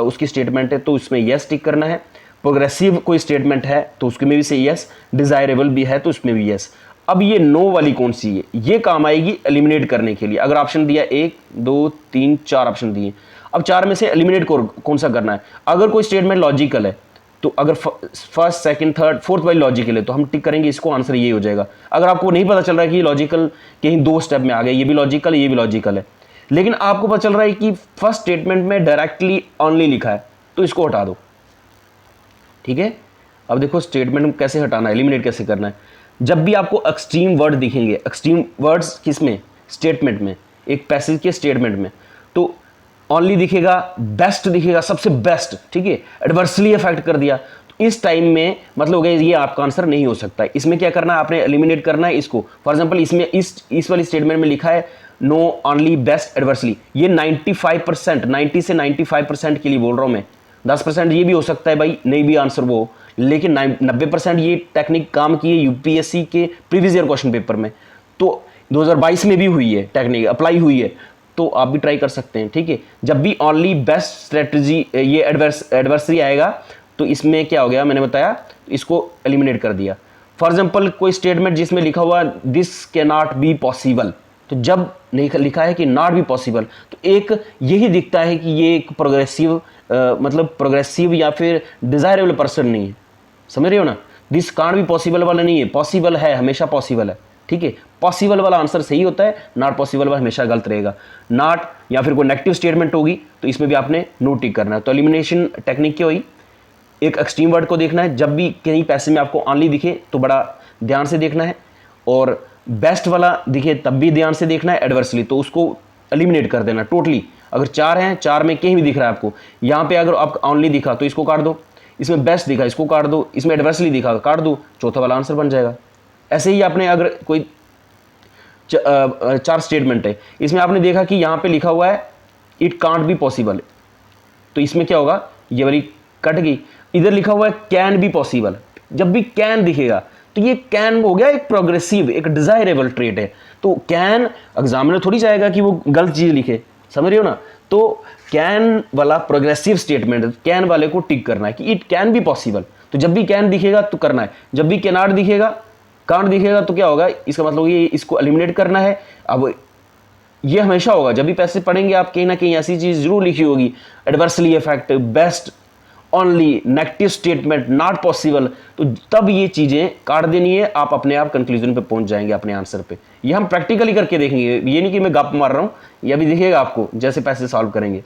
उसकी स्टेटमेंट है तो उसमें यस टिक करना है, प्रोग्रेसिव कोई स्टेटमेंट है तो उसके में भी से यस, डिज़ायरेबल भी है तो उसमें भी यस। अब ये नो वाली कौन सी है, ये काम आएगी एलिमिनेट करने के लिए। अगर ऑप्शन दिया 1 2 3 4 ऑप्शन दिए, अब 4 में से एलिमिनेट कौन सा करना है। अगर कोई स्टेटमेंट लॉजिकल है तो अगर फर्स्ट सेकंड थर्ड फोर्थ वाली लॉजिकल है तो हम टिक करेंगे इसको, आंसर ये हो जाएगा। अगर आपको नहीं पता चल रहा है कि लॉजिकल कहीं 2 स्टेप में आ गया, ये भी लॉजिकल है ये भी लॉजिकल है, लेकिन आपको पता चल रहा है कि फर्स्ट स्टेटमेंट में डायरेक्टली ऑनली लिखा है, तो इसको हटा दो, ठीक है। अब देखो स्टेटमेंट कैसे हटाना है, एलिमिनेट कैसे करना है। जब भी आपको एक्सट्रीम वर्ड दिखेंगे, एक्सट्रीम वर्ड्स किस में, स्टेटमेंट में, एक पैसेज के स्टेटमेंट में, तो ऑनली दिखेगा, बेस्ट दिखेगा, सबसे बेस्ट, ठीक है, एडवर्सली अफेक्ट कर दिया, तो इस टाइम में मतलब हो गया ये आपका आंसर नहीं हो सकता है। इसमें क्या करना है, आपने एलिमिनेट करना है इसको। फॉर एग्जांपल इसमें इस वाली स्टेटमेंट में लिखा है नो ऑनली बेस्ट एडवर्सली, ये 95%, 90 से 95% के लिए बोल रहा हूं मैं, 10% ये भी हो सकता है भाई नहीं भी आंसर वो, लेकिन 90% ये टेक्निक काम की है यूपीएससी के प्रीवियस ईयर क्वेश्चन पेपर में, तो 2022 में भी हुई है, टेक्निक अप्लाई हुई है, तो आप भी ट्राई कर सकते हैं, ठीक है। जब भी ओनली बेस्ट स्ट्रेटजी ये एडवर्सरी आएगा तो इसमें क्या हो गया, मैंने बताया, इसको एलिमिनेट कर दिया। फॉर एग्जांपल कोई स्टेटमेंट जिसमें लिखा हुआ this can not be possible, तो जब नहीं लिखा है कि नॉट बी पॉसिबल, तो एक यही दिखता है कि ये एक प्रोग्रेसिव मतलब प्रोग्रेसिव या फिर डिज़ायरेबल पर्सन नहीं है, समझ रहे हो ना। दिस कांट बी पॉसिबल वाला नहीं है, पॉसिबल है, हमेशा पॉसिबल है, ठीक है। पॉसिबल वाला आंसर सही होता है, नॉट पॉसिबल वाला हमेशा गलत रहेगा। नॉट या फिर कोई नेगेटिव स्टेटमेंट होगी तो इसमें भी आपने नो टिक करना है। तो एलिमिनेशन टेक्निक क्या हुई, एक एक्सट्रीम वर्ड को देखना है, जब भी कहीं पैसे में आपको ऑनली दिखे तो बड़ा ध्यान से देखना है, और बेस्ट वाला दिखे तब भी ध्यान से देखना है, एडवर्सली तो उसको एलिमिनेट कर देना टोटली। अगर 4 हैं, 4 में कहीं भी दिख रहा है आपको, यहाँ पे अगर आप ऑनली दिखा तो इसको काट दो, इसमें बेस्ट दिखा इसको काट दो, इसमें एडवर्सली दिखा काट दो, चौथा वाला आंसर बन जाएगा। ऐसे ही आपने अगर कोई 4 स्टेटमेंट है, इसमें आपने देखा कि यहाँ पे लिखा हुआ है इट कांट बी पॉसिबल, तो इसमें क्या होगा, ये वाली कट गई। इधर लिखा हुआ है कैन बी पॉसिबल, जब भी कैन दिखेगा तो ये कैन हो गया एक प्रोग्रेसिव, एक डिजायरेबल ट्रेट है। तो कैन एग्जामिनर थोड़ी चाहेगा कि वो गलत चीज लिखे, समझ रहे हो ना। तो कैन वाला प्रोग्रेसिव स्टेटमेंट, कैन वाले को टिक करना है कि इट कैन बी पॉसिबल। तो जब भी कैन दिखेगा तो करना है, जब भी कैनॉट दिखेगा, कांट दिखेगा तो क्या होगा, इसका मतलब ये इसको एलिमिनेट करना है। अब ये हमेशा होगा, जब भी पैसे पढ़ेंगे आप कहीं ना कहीं ऐसी चीज जरूर लिखी होगी, adversely effect, best, only, negative statement, not possible. तो तब ये चीजें काट देनी है, आप अपने आप कंक्लूजन पे पहुंच जाएंगे अपने आंसर पे। ये हम प्रैक्टिकली करके देखेंगे, ये नहीं कि मैं गप मार रहा हूं, ये अभी दिखेगा आपको जैसे पैसे सॉल्व करेंगे।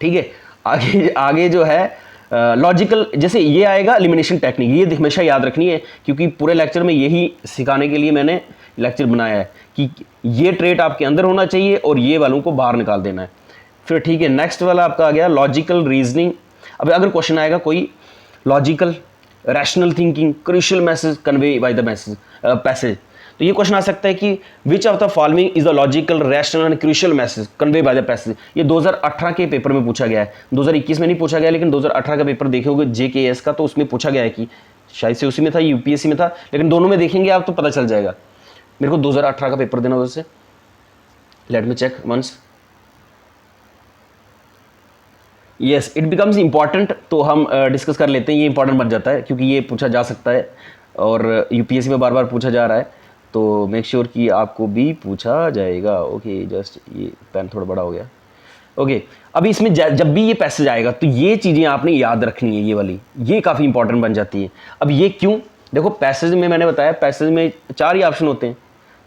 ठीक है, आगे आगे जो है लॉजिकल, जैसे ये आएगा एलिमिनेशन टेक्निक, ये हमेशा याद रखनी है, क्योंकि पूरे लेक्चर में यही सिखाने के लिए मैंने लेक्चर बनाया है कि ये ट्रेट आपके अंदर होना चाहिए और ये वालों को बाहर निकाल देना है। फिर ठीक है, नेक्स्ट वाला आपका आ गया लॉजिकल रीजनिंग। अब अगर क्वेश्चन आएगा कोई logical, rational thinking, crucial message convey by the message passage, तो ये क्वेश्चन आ सकता है कि which of the following is the logical, rational and crucial message convey by the passage. ये 2018 के पेपर में पूछा गया है, 2021 में नहीं पूछा गया, लेकिन 2018 का पेपर देखे होगे JKS का, तो उसमें पूछा गया है कि शायद से उसी में था, UPSC में था, लेकिन दोनों में देखेंगे आप तो पता चल जाएगा। मेरे को 2018 का पेपर देना वैसे, let me check once. Yes, it becomes important, तो हम डिस्कस कर लेते हैं, ये इंपॉर्टेंट बन जाता है क्योंकि ये पूछा जा सकता है और UPSC में बार बार पूछा जा रहा है, तो मेक श्योर कि आपको भी पूछा जाएगा। ओके, जस्ट ये पेन थोड़ा बड़ा हो गया। ओके, अभी इसमें जब भी ये पैसेज आएगा तो ये चीज़ें आपने याद रखनी है, ये वाली, ये काफ़ी इंपॉर्टेंट बन जाती है। अब ये क्यों, देखो पैसेज में मैंने बताया, पैसेज में 4 ही ऑप्शन होते हैं।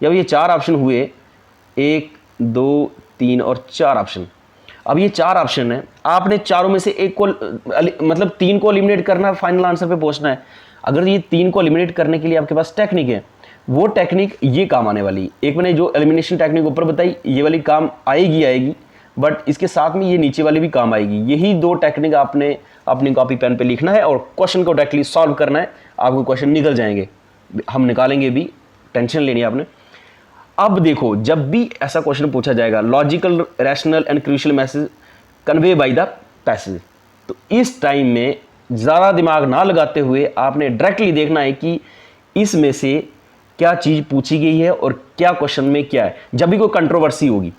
जब ये 4 ऑप्शन हुए, 1, 2, 3 और 4 ऑप्शन, अब ये 4 ऑप्शन है, आपने चारों में से एक को मतलब 3 को एलिमिनेट करना, फाइनल आंसर पे पहुंचना है। अगर ये 3 को एलिमिनेट करने के लिए आपके पास टेक्निक है, वो टेक्निक ये काम आने वाली। एक मैंने जो एलिमिनेशन टेक्निक ऊपर बताई, ये वाली काम आएगी, बट इसके साथ में ये नीचे वाली भी काम आएगी। यही 2 टेक्निक आपने अपनी कॉपी पेन पे लिखना है और क्वेश्चन को डायरेक्टली सॉल्व करना है, आपको क्वेश्चन निकल जाएंगे, हम निकालेंगे भी, टेंशन लेनी है आपने। अब देखो, जब भी ऐसा क्वेश्चन पूछा जाएगा logical, rational and crucial message convey by the passage, तो इस टाइम में ज़्यादा दिमाग ना लगाते हुए आपने डायरेक्टली देखना है कि इसमें से क्या चीज़ पूछी गई है और क्या क्वेश्चन में क्या है। जब भी कोई कंट्रोवर्सी होगी,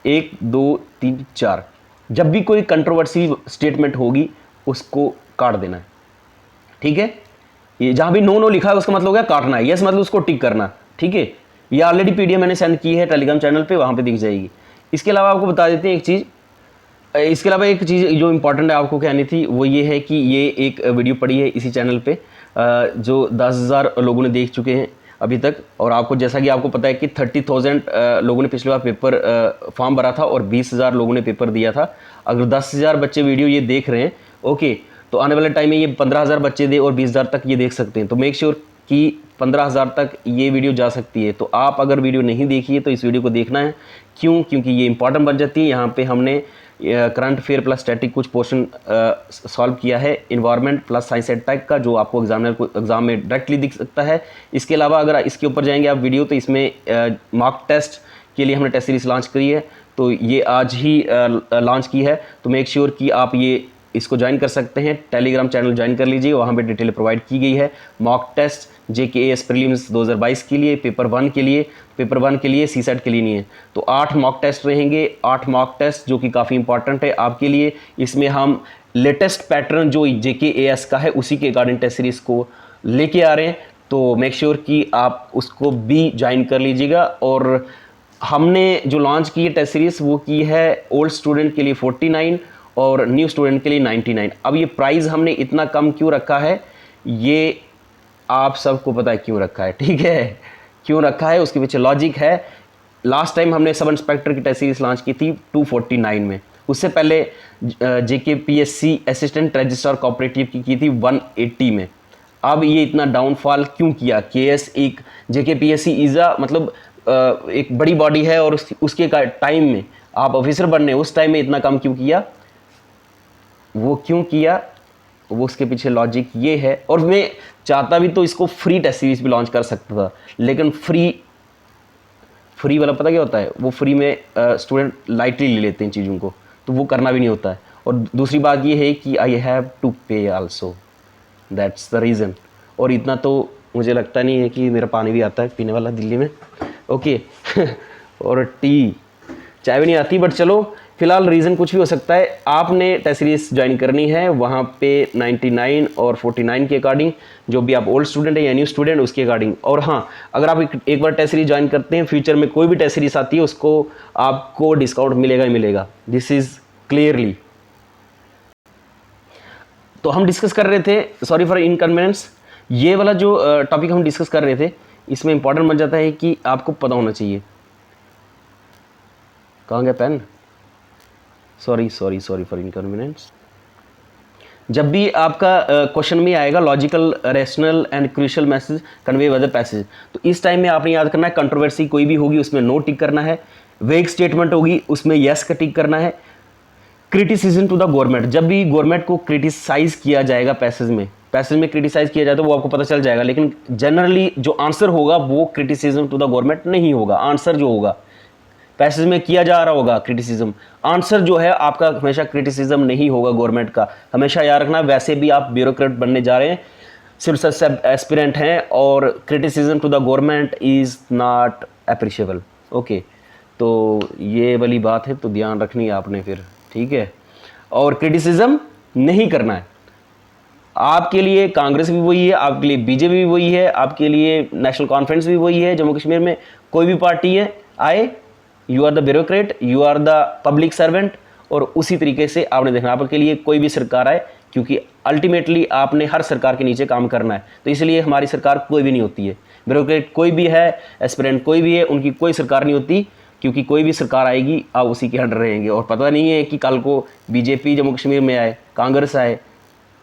1, 2, 3, 4, जब भी कोई कंट्रोवर्सी स्टेटमेंट होगी उसको काट देना है। ठीक है, ये जहाँ भी नो लिखा है उसका मतलब हो गया काटना है, यस मतलब उसको टिक करना। ठीक है, ये ऑलरेडी PDF मैंने सेंड की है टेलीग्राम चैनल पे, वहाँ पे दिख जाएगी। इसके अलावा आपको बता देते हैं एक चीज़, इसके अलावा एक चीज़ जो इंपॉर्टेंट है आपको कहनी थी, वो ये है कि ये एक वीडियो पड़ी है इसी चैनल पे, जो 10,000 लोगों ने देख चुके हैं अभी तक, और आपको जैसा कि आपको पता है कि 30,000 लोगों ने पिछली बार पेपर फॉर्म भरा था और 20,000 लोगों ने पेपर दिया था। अगर 10,000 बच्चे वीडियो ये देख रहे हैं, ओके, तो आने वाले टाइम में ये 15,000 बच्चे दे और 20,000 तक ये देख सकते हैं। तो मेक श्योर कि 15,000 तक ये वीडियो जा सकती है। तो आप अगर वीडियो नहीं देखी है तो इस वीडियो को देखना है। क्यों? क्योंकि ये इंपॉर्टेंट बन जाती है। यहाँ पे हमने करंट अफेयर प्लस स्टैटिक कुछ पोर्शन सॉल्व किया है, environment plus science and tech का, जो आपको एग्जामिनर को एग्जाम में डायरेक्टली दिख सकता है। इसके अलावा अगर इसके ऊपर जाएंगे आप वीडियो, तो इसमें मॉक टेस्ट के लिए हमने टेस्ट सीरीज लॉन्च करी है, तो ये आज ही लॉन्च की है। तो मेक श्योर कि आप ये इसको ज्वाइन कर सकते हैं, टेलीग्राम चैनल ज्वाइन कर लीजिए, वहाँ पे डिटेल प्रोवाइड की गई है। मॉक टेस्ट JKAS प्रीलिम्स 2022 के लिए, पेपर 1 के लिए, पेपर 1 के लिए, CSET के लिए नहीं है। तो 8 मॉक टेस्ट रहेंगे, 8 मॉक टेस्ट जो कि काफ़ी इंपॉर्टेंट है आपके लिए। इसमें हम लेटेस्ट पैटर्न जो JKAS का है उसी के अकॉर्डिंग टेस्ट सीरीज़ को लेके आ रहे हैं। तो मेक श्योर कि आप उसको भी ज्वाइन कर लीजिएगा। और हमने जो लॉन्च की है टेस्ट सीरीज़, वो की है ओल्ड स्टूडेंट के लिए 49 और न्यू स्टूडेंट के लिए 99। अब ये प्राइस हमने इतना कम क्यों रखा है, ये आप सबको पता है क्यों रखा है, ठीक है। क्यों रखा है उसके पीछे लॉजिक है। लास्ट टाइम हमने सब इंस्पेक्टर की टेस्ट सीरीज लॉन्च की थी 249 में, उससे पहले JKPSC असिस्टेंट रजिस्ट्रार कोऑपरेटिव की थी 180 में। अब ये इतना डाउनफॉल क्यों किया? KS एक JKPSC इज़ा मतलब एक बड़ी बॉडी है और उसके टाइम में आप ऑफिसर बनने उस टाइम में इतना कम क्यों किया? वो क्यों किया, वो उसके पीछे लॉजिक ये है। और मैं चाहता भी तो इसको फ्री टेस्ट सीरीज भी लॉन्च कर सकता था, लेकिन फ्री वाला पता क्या होता है, वो फ्री में स्टूडेंट लाइटली ले लेते हैं चीज़ों को, तो वो करना भी नहीं होता है। और दूसरी बात ये है कि आई हैव टू पे आल्सो, दैट्स द रीज़न। और इतना तो मुझे लगता नहीं है कि मेरा पानी भी आता है पीने वाला दिल्ली में, ओके। और टी चाय भी नहीं आती, बट चलो फिलहाल रीज़न कुछ भी हो सकता है। आपने टेस्ट सीरीज ज्वाइन करनी है, वहाँ पे 99 और 49 के अकॉर्डिंग, जो भी आप ओल्ड स्टूडेंट है या न्यू स्टूडेंट उसके अकॉर्डिंग। और हाँ, अगर आप एक बार टेस्ट सीरीज ज्वाइन करते हैं, फ्यूचर में कोई भी टेस्ट सीरीज आती है उसको आपको डिस्काउंट मिलेगा ही मिलेगा, दिस इज़ क्लियरली। तो हम डिस्कस कर रहे थे, सॉरी फॉर इनकन्वीनियंस, ये वाला जो टॉपिक हम डिस्कस कर रहे थे, इसमें इंपॉर्टेंट बन जाता है कि आपको पता होना चाहिए। कहाँ गया पेन? Sorry for inconvenience. जब भी आपका क्वेश्चन में आएगा logical, rational and crucial message convey by the passage, तो इस टाइम में आपने याद करना है कंट्रोवर्सी कोई भी होगी उसमें नो टिक करना है, वेग स्टेटमेंट होगी उसमें यस का टिक करना है, क्रिटिसिज्म टू द गवर्नमेंट, जब भी गवर्नमेंट को क्रिटिसाइज किया जाएगा पैसेज में क्रिटिसाइज किया जाए तो वो आपको पता चल जाएगा, लेकिन जनरली जो आंसर होगा वो क्रिटिसिज्म टू द गवर्नमेंट नहीं होगा। आंसर जो होगा पैसेज में किया जा रहा होगा क्रिटिसिज्म, आंसर जो है आपका हमेशा क्रिटिसिज्म नहीं होगा गवर्नमेंट का, हमेशा याद रखना। वैसे भी आप ब्यूरोक्रेट बनने जा रहे हैं, सिविल सर्विस एस्पिरेंट हैं, और criticism to the government is not appreciable, okay. तो ये वाली बात है, तो ध्यान रखनी है आपने फिर, ठीक है। और क्रिटिसिज्म नहीं करना है, आपके लिए कांग्रेस भी वही है, आपके लिए बीजेपी भी वही है, आपके लिए नेशनल कॉन्फ्रेंस भी वही है, जम्मू कश्मीर में कोई भी पार्टी है आए, you are the bureaucrat, you are the public servant, और उसी तरीके से आपने देखना आपके लिए कोई भी सरकार आए, क्योंकि अल्टीमेटली आपने हर सरकार के नीचे काम करना है। तो इसलिए हमारी सरकार कोई भी नहीं होती है, ब्यूरोक्रेट कोई भी है, एस्पिरेंट कोई भी है, उनकी कोई सरकार नहीं होती, क्योंकि कोई भी सरकार आएगी आप उसी के अंडर रहेंगे। और पता नहीं है कि कल को बीजेपी जम्मू कश्मीर में आए, कांग्रेस आए,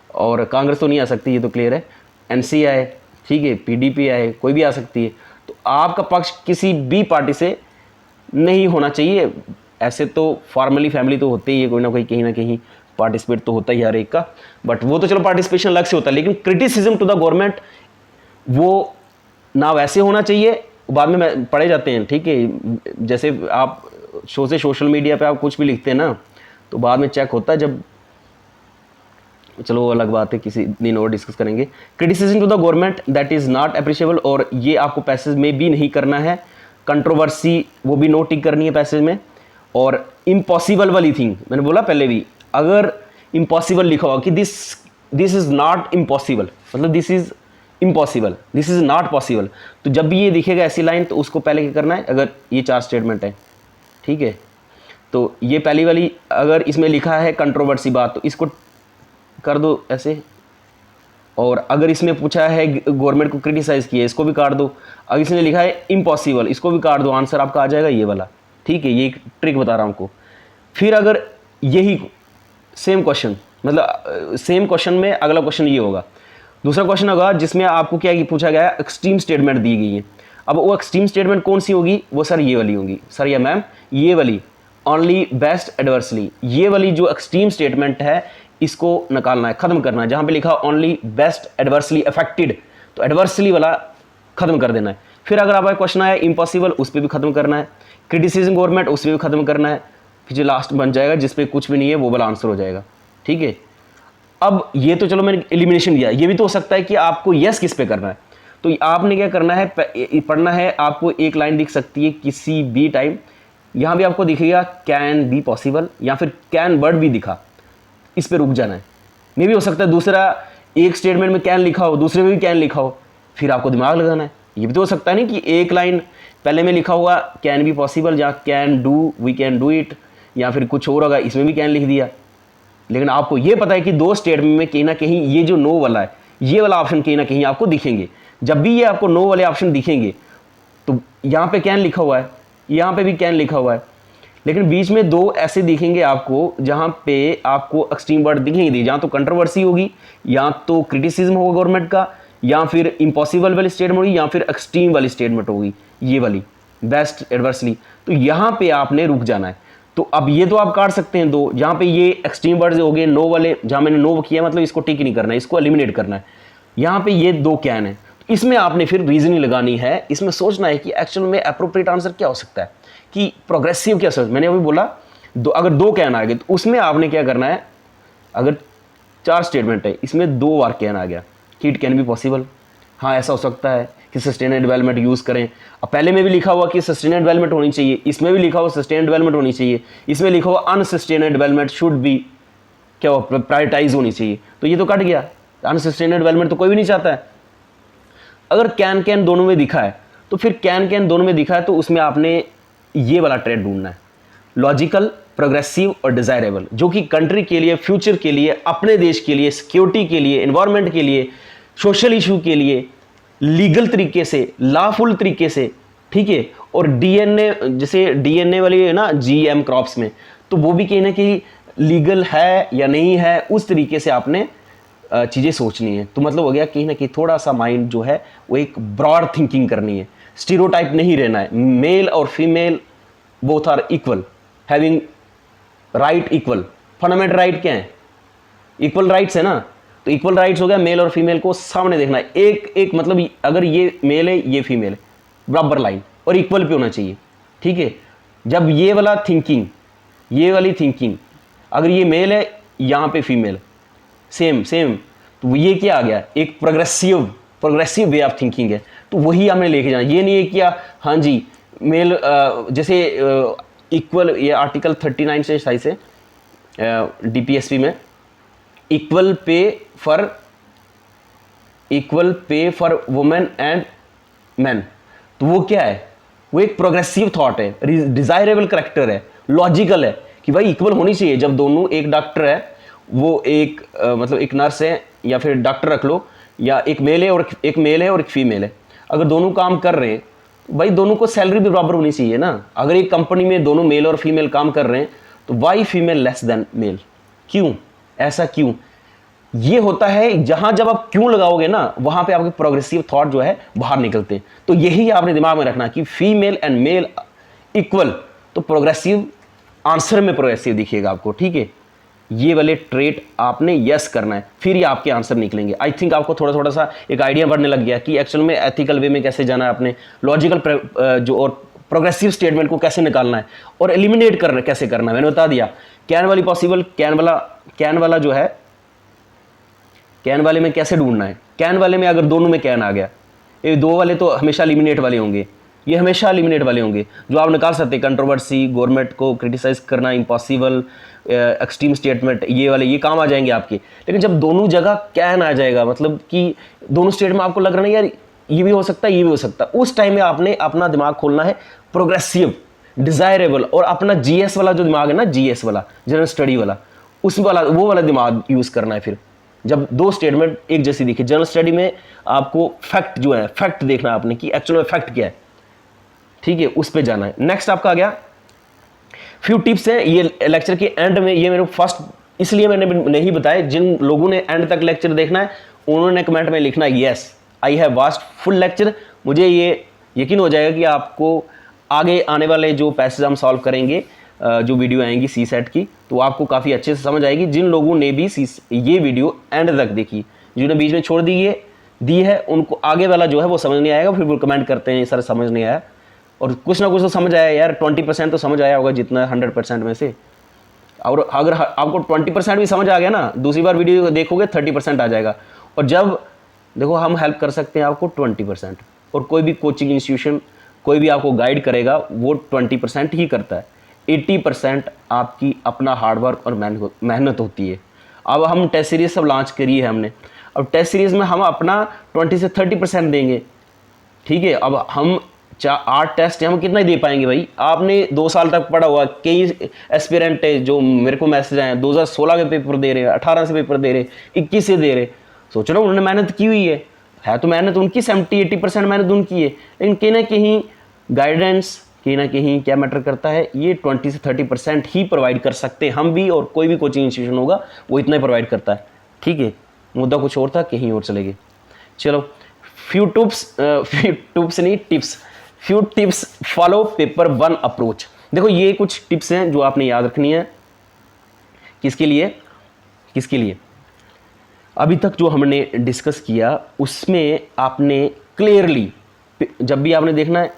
और कांग्रेस तो नहीं आ सकती, ये तो क्लियर है, एनसी आए, ठीक है, पीडीपी आए, कोई भी आ सकती है। तो आपका पक्ष किसी भी पार्टी से नहीं होना चाहिए। ऐसे तो फॉर्मली फैमिली तो होते ही है, कोई ना कोई कहीं ना कहीं पार्टिसिपेट तो होता ही हर एक का, बट वो तो चलो पार्टिसिपेशन अलग से होता है, लेकिन क्रिटिसिज्म टू द गवर्नमेंट वो ना वैसे होना चाहिए, बाद में पढ़े जाते हैं, ठीक है। जैसे आप सोशल मीडिया पे आप कुछ भी लिखते हैं ना, तो बाद में चेक होता है जब, चलो वो अलग बात है, किसी दिन और डिस्कस करेंगे। Criticism to the government that is not appreciable, और ये आपको पैसेज में भी नहीं करना है। कंट्रोवर्सी वो भी नोट टिक करनी है पैसेज में। और इम्पॉसिबल वाली थिंग मैंने बोला पहले भी, अगर इम्पॉसिबल लिखा हुआ कि दिस इज़ नॉट इम्पॉसिबल, मतलब this is impossible, this is not possible, तो जब भी ये दिखेगा ऐसी लाइन, तो उसको पहले क्या करना है, अगर ये 4 स्टेटमेंट है, ठीक है, तो ये पहली वाली अगर इसमें लिखा है कंट्रोवर्सी बात, तो इसको कर दो ऐसे। और अगर इसमें पूछा है गवर्नमेंट को क्रिटिसाइज़ किया, इसको भी काट दो। अगर इसने लिखा है इम्पॉसिबल, इसको भी काट दो, आंसर आपका आ जाएगा ये वाला, ठीक है। ये एक ट्रिक बता रहा हूँ आपको। फिर अगर यही सेम क्वेश्चन, मतलब सेम क्वेश्चन में अगला क्वेश्चन ये होगा, दूसरा क्वेश्चन होगा जिसमें आपको क्या पूछा गया है, एक्सट्रीम स्टेटमेंट दी गई है। अब वो एक्सट्रीम स्टेटमेंट कौन सी होगी, वो सर ये वाली होगी, सर या मैम ये वाली, ओनली बेस्ट एडवर्सली, ये वाली जो एक्सट्रीम स्टेटमेंट है इसको निकालना है, खत्म करना है। जहां पे लिखा ओनली बेस्ट एडवर्सली अफेक्टेड, तो एडवर्सली वाला खत्म कर देना है। फिर अगर आपका क्वेश्चन आया इम्पॉसिबल, उस पर भी खत्म करना है। क्रिटिसिज्म गवर्नमेंट, उस पर भी खत्म करना है। फिर जो लास्ट बन जाएगा जिसपे कुछ भी नहीं है वो वाला आंसर हो जाएगा, ठीक है। अब ये तो चलो मैंने एलिमिनेशन दिया, ये भी तो हो सकता है कि आपको यस किस पे करना है। तो आपने क्या करना है, पढ़ना है। आपको एक लाइन दिख सकती है किसी भी टाइम, यहाँ भी आपको दिखेगा कैन बी पॉसिबल, या फिर कैन वर्ड भी दिखा, इस पे रुक जाना है। मे भी हो सकता है दूसरा एक स्टेटमेंट में कैन लिखा हो, दूसरे में भी कैन लिखा हो, फिर आपको दिमाग लगाना है। ये भी तो हो सकता है नहीं कि एक लाइन पहले में लिखा हुआ कैन बी पॉसिबल, या can do, we can do it, या फिर कुछ और होगा, इसमें भी कैन लिख दिया। लेकिन आपको ये पता है कि 2 स्टेटमेंट में कहीं ना कहीं ये जो नो वाला है, ये वाला ऑप्शन कहीं ना कहीं आपको दिखेंगे। जब भी ये आपको नो वाले ऑप्शन दिखेंगे, तो यहाँ पे कैन लिखा हुआ है, यहाँ पे भी कैन लिखा हुआ है, लेकिन बीच में 2 ऐसे दिखेंगे आपको जहाँ पे आपको एक्सट्रीम वर्ड दिखेंगे, जहाँ तो कंट्रोवर्सी होगी, या तो क्रिटिसिज्म होगा गवर्नमेंट का, या फिर इम्पॉसिबल वाली स्टेटमेंट होगी, या फिर एक्सट्रीम वाली स्टेटमेंट होगी, ये वाली बेस्ट एडवर्सली। तो यहाँ पे आपने रुक जाना है। तो अब ये तो आप काट सकते हैं 2, जहाँ पे ये एक्सट्रीम वर्ड्स हो गए नो वाले, जहाँ मैंने नो किया मतलब इसको टिक नहीं करना है, इसको एलिमिनेट करना है। यहाँ पे ये 2 कैन है, इसमें आपने फिर रीजनिंग लगानी है, इसमें सोचना है कि एक्चुअल में अप्रोप्रिएट आंसर क्या हो सकता है, कि प्रोग्रेसिव क्या सोच। मैंने अभी बोला अगर 2 कैन आ गए, तो उसमें आपने क्या करना है, अगर 4 स्टेटमेंट है, इसमें 2 बार कैन आ गया कि इट कैन बी पॉसिबल, हाँ ऐसा हो सकता है कि सस्टेनेबल डेवलपमेंट यूज़ करें। अब पहले में भी लिखा हुआ कि सस्टेनेबल डेवलपमेंट होनी चाहिए, इसमें भी लिखा हुआ सस्टेनेबल डेवलपमेंट होनी चाहिए, इसमें लिखा हुआ अनसस्टेनेबल डेवलपमेंट शुड बी क्या हो प्रायोरिटाइज होनी चाहिए, तो ये तो कट गया। अनसस्टेनेबल डेवलपमेंट तो कोई भी नहीं चाहता है। अगर कैन दोनों में दिखा है तो फिर कैन दोनों में दिखा है तो उसमें आपने ये वाला ट्रेड ढूंढना है, लॉजिकल, प्रोग्रेसिव और डिजायरेबल, जो कि कंट्री के लिए, फ्यूचर के लिए, अपने देश के लिए, सिक्योरिटी के लिए, एनवायरनमेंट के लिए, सोशल इशू के लिए लीगल तरीके से, लॉफुल तरीके से, ठीक है। और डीएनए, जैसे डीएनए वाली है ना जीएम क्रॉप्स में, तो वो भी कहीं ना कहीं लीगल है या नहीं है, उस तरीके से आपने चीज़ें सोचनी है। तो मतलब हो गया कहीं ना कहीं थोड़ा सा माइंड जो है वो एक ब्रॉड थिंकिंग करनी है, स्टीरियोटाइप नहीं रहना है। मेल और female both are equal, having right equal. Fundamental right क्या है? इक्वल राइट्स है ना, तो इक्वल राइट्स हो गया, मेल और फीमेल को सामने देखना है, एक मतलब अगर ये मेल है ये फीमेल है, बराबर लाइन और इक्वल पे होना चाहिए, ठीक है। जब ये वाला थिंकिंग, ये वाली थिंकिंग, अगर ये मेल है यहाँ पे फीमेल, सेम, तो ये क्या आ गया? एक प्रोग्रेसिव वे ऑफ थिंकिंग है। तो वही हमें लेके जाना, ये नहीं है कि हाँ जी मेल जैसे इक्वल, ये आर्टिकल 39 से सही से डीपीएसपी में equal pay for women and man, तो वो क्या है? वो एक प्रोग्रेसिव थॉट है, डिजायरेबल करेक्टर है, लॉजिकल है कि भाई इक्वल होनी चाहिए। जब दोनों, एक डॉक्टर है, वो एक मतलब एक नर्स है या फिर डॉक्टर रख लो, या एक मेल है और एक फीमेल है, अगर दोनों काम कर रहे हैं भाई दोनों को सैलरी भी बराबर होनी चाहिए ना। अगर एक कंपनी में दोनों मेल और फीमेल काम कर रहे हैं तो why female less than male? क्यों? ऐसा क्यों? ये होता है जहां जब आप क्यों लगाओगे ना, वहां पे आपके प्रोग्रेसिव थॉट जो है बाहर निकलते हैं। तो यही आपने दिमाग में रखना कि फीमेल एंड मेल इक्वल, तो प्रोग्रेसिव आंसर में प्रोग्रेसिव दिखिएगा आपको, ठीक है। ये वाले ट्रेट आपने यस करना है, फिर ये आपके आंसर निकलेंगे। आई थिंक आपको थोड़ा सा एक आइडिया बढ़ने लग गया कि एक्चुअल में एथिकल वे में कैसे जाना है, आपने लॉजिकल जो और प्रोग्रेसिव स्टेटमेंट को कैसे निकालना है और एलिमिनेट करना कैसे करना है, मैंने बता दिया। कैन वाली पॉसिबल, कैन वाला जो है, कैन वाले में कैसे ढूंढना है? कैन वाले में अगर दोनों में कैन आ गया, ये 2 वाले तो हमेशा एलिमिनेट वाले होंगे, ये हमेशा एलिमिनेट वाले होंगे, जो आप निकाल सकते हैं। कंट्रोवर्सी, गवर्नमेंट को क्रिटिसाइज करना, इम्पॉसिबल, एक्सट्रीम स्टेटमेंट, ये वाले ये काम आ जाएंगे आपके। लेकिन जब दोनों जगह कैन आ जाएगा, मतलब कि दोनों स्टेट में आपको लग रहा है यार ये भी हो सकता है, ये भी हो सकता है, उस टाइम में आपने अपना दिमाग खोलना है प्रोग्रेसिव, डिजायरेबल, और अपना जीएस वाला जो दिमाग है ना, जीएस वाला, जनरल स्टडी वाला, उस वाला वो वाला दिमाग यूज करना है। फिर जब 2 स्टेटमेंट एक जैसी दिखे, जनरल स्टडी में आपको फैक्ट जो है, फैक्ट देखना है आपने कि एक्चुअल में फैक्ट क्या है, ठीक है, उस पे जाना है। नेक्स्ट आपका आ गया फ्यू टिप्स है, ये लेक्चर के एंड में, ये मेरे फर्स्ट इसलिए मैंने नहीं बताया, जिन लोगों ने एंड तक लेक्चर देखना है उन्होंने कमेंट में लिखना yes I have watched full lecture. मुझे ये यकीन हो जाएगा कि आपको आगे आने वाले जो पैसेज हम सॉल्व करेंगे, जो वीडियो आएंगी सी सेट की, तो आपको काफ़ी अच्छे से समझ आएगी। जिन लोगों ने भी ये वीडियो एंड तक देखी, जिन्होंने बीच में छोड़ दी है, उनको आगे वाला जो है वो समझ नहीं आएगा, फिर वो कमेंट करते हैं सर समझ नहीं आया, और कुछ ना कुछ तो समझ आया यार, 20% तो समझ आया होगा जितना 100% में से। और अगर आपको 20% भी समझ आ गया ना, दूसरी बार वीडियो देखोगे 30% आ जाएगा। और जब देखो हम हेल्प कर सकते हैं आपको 20%, और कोई भी कोचिंग इंस्टीट्यूशन, कोई भी आपको गाइड करेगा वो 20% ही करता है, 80% आपकी अपना हार्डवर्क और मेहनत होती है। अब हम टेस्ट सीरीज सब लॉन्च करी है हमने, अब टेस्ट सीरीज में हम अपना 20 से 30% देंगे, ठीक है। अब हम 8 टेस्ट हम कितना ही दे पाएंगे भाई? आपने 2 साल तक पढ़ा हुआ, कई एस्पिरेंट है जो मेरे को मैसेज आए 2016 के पेपर दे रहे, 18 से पेपर दे रहे, 21 से दे रहे, सोचो ना उन्होंने मेहनत की हुई है तो मेहनत उनकी 70-80% मेहनत उनकी है। लेकिन कहीं ना कहीं गाइडेंस, कहीं ना कहीं क्या मैटर करता है, ये 20 से 30% ही प्रोवाइड कर सकते हैं हम भी, और कोई भी कोचिंग इंस्टीट्यूशन होगा वो इतना ही प्रोवाइड करता है, ठीक है। मुद्दा कुछ और था, कहीं और चले गए। चलो few tips follow paper 1 approach. देखो ये कुछ टिप्स हैं जो आपने याद रखनी है। किसके लिए? अभी तक जो हमने डिस्कस किया उसमें आपने क्लियरली, जब भी आपने देखना है,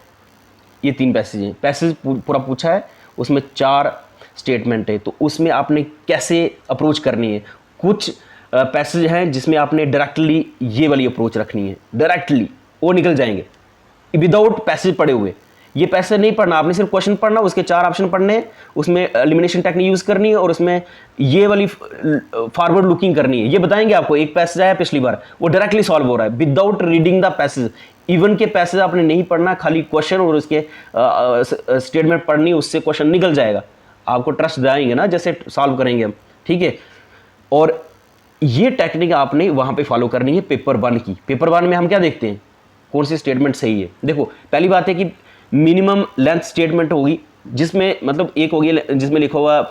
ये 3 पैसेज पूरा पूछा है, उसमें 4 स्टेटमेंट है, तो उसमें आपने कैसे अप्रोच करनी है, कुछ पैसेज हैं जिसमें आपने डायरेक्टली ये वाली अप्रोच रखनी है, डायरेक्टली वो निकल जाएंगे विदाउट पैसेज पढ़े हुए। ये पैसेज नहीं पढ़ना, आपने सिर्फ क्वेश्चन पढ़ना, उसके 4 ऑप्शन पढ़ने हैं, उसमें एलिमिनेशन टेक्निक यूज करनी है और उसमें ये वाली फॉरवर्ड लुकिंग करनी है। ये बताएंगे आपको, एक पैसेज आया पिछली बार, वो डायरेक्टली सॉल्व हो रहा है without reading the passage. Even के पैसेज आपने नहीं पढ़ना, खाली क्वेश्चन और उसके स्टेटमेंट पढ़नी, उससे क्वेश्चन निकल जाएगा। आपको ट्रस्ट दिलाएंगे ना जैसे सॉल्व करेंगे हम, ठीक है। और ये टेक्निक आपने वहां पे फॉलो करनी है पेपर 1 की। पेपर 1 में हम क्या देखते हैं, कौन सी स्टेटमेंट सही है। देखो पहली बात है कि मिनिमम लेंथ स्टेटमेंट होगी, जिसमें मतलब एक होगी जिसमें लिखा हुआ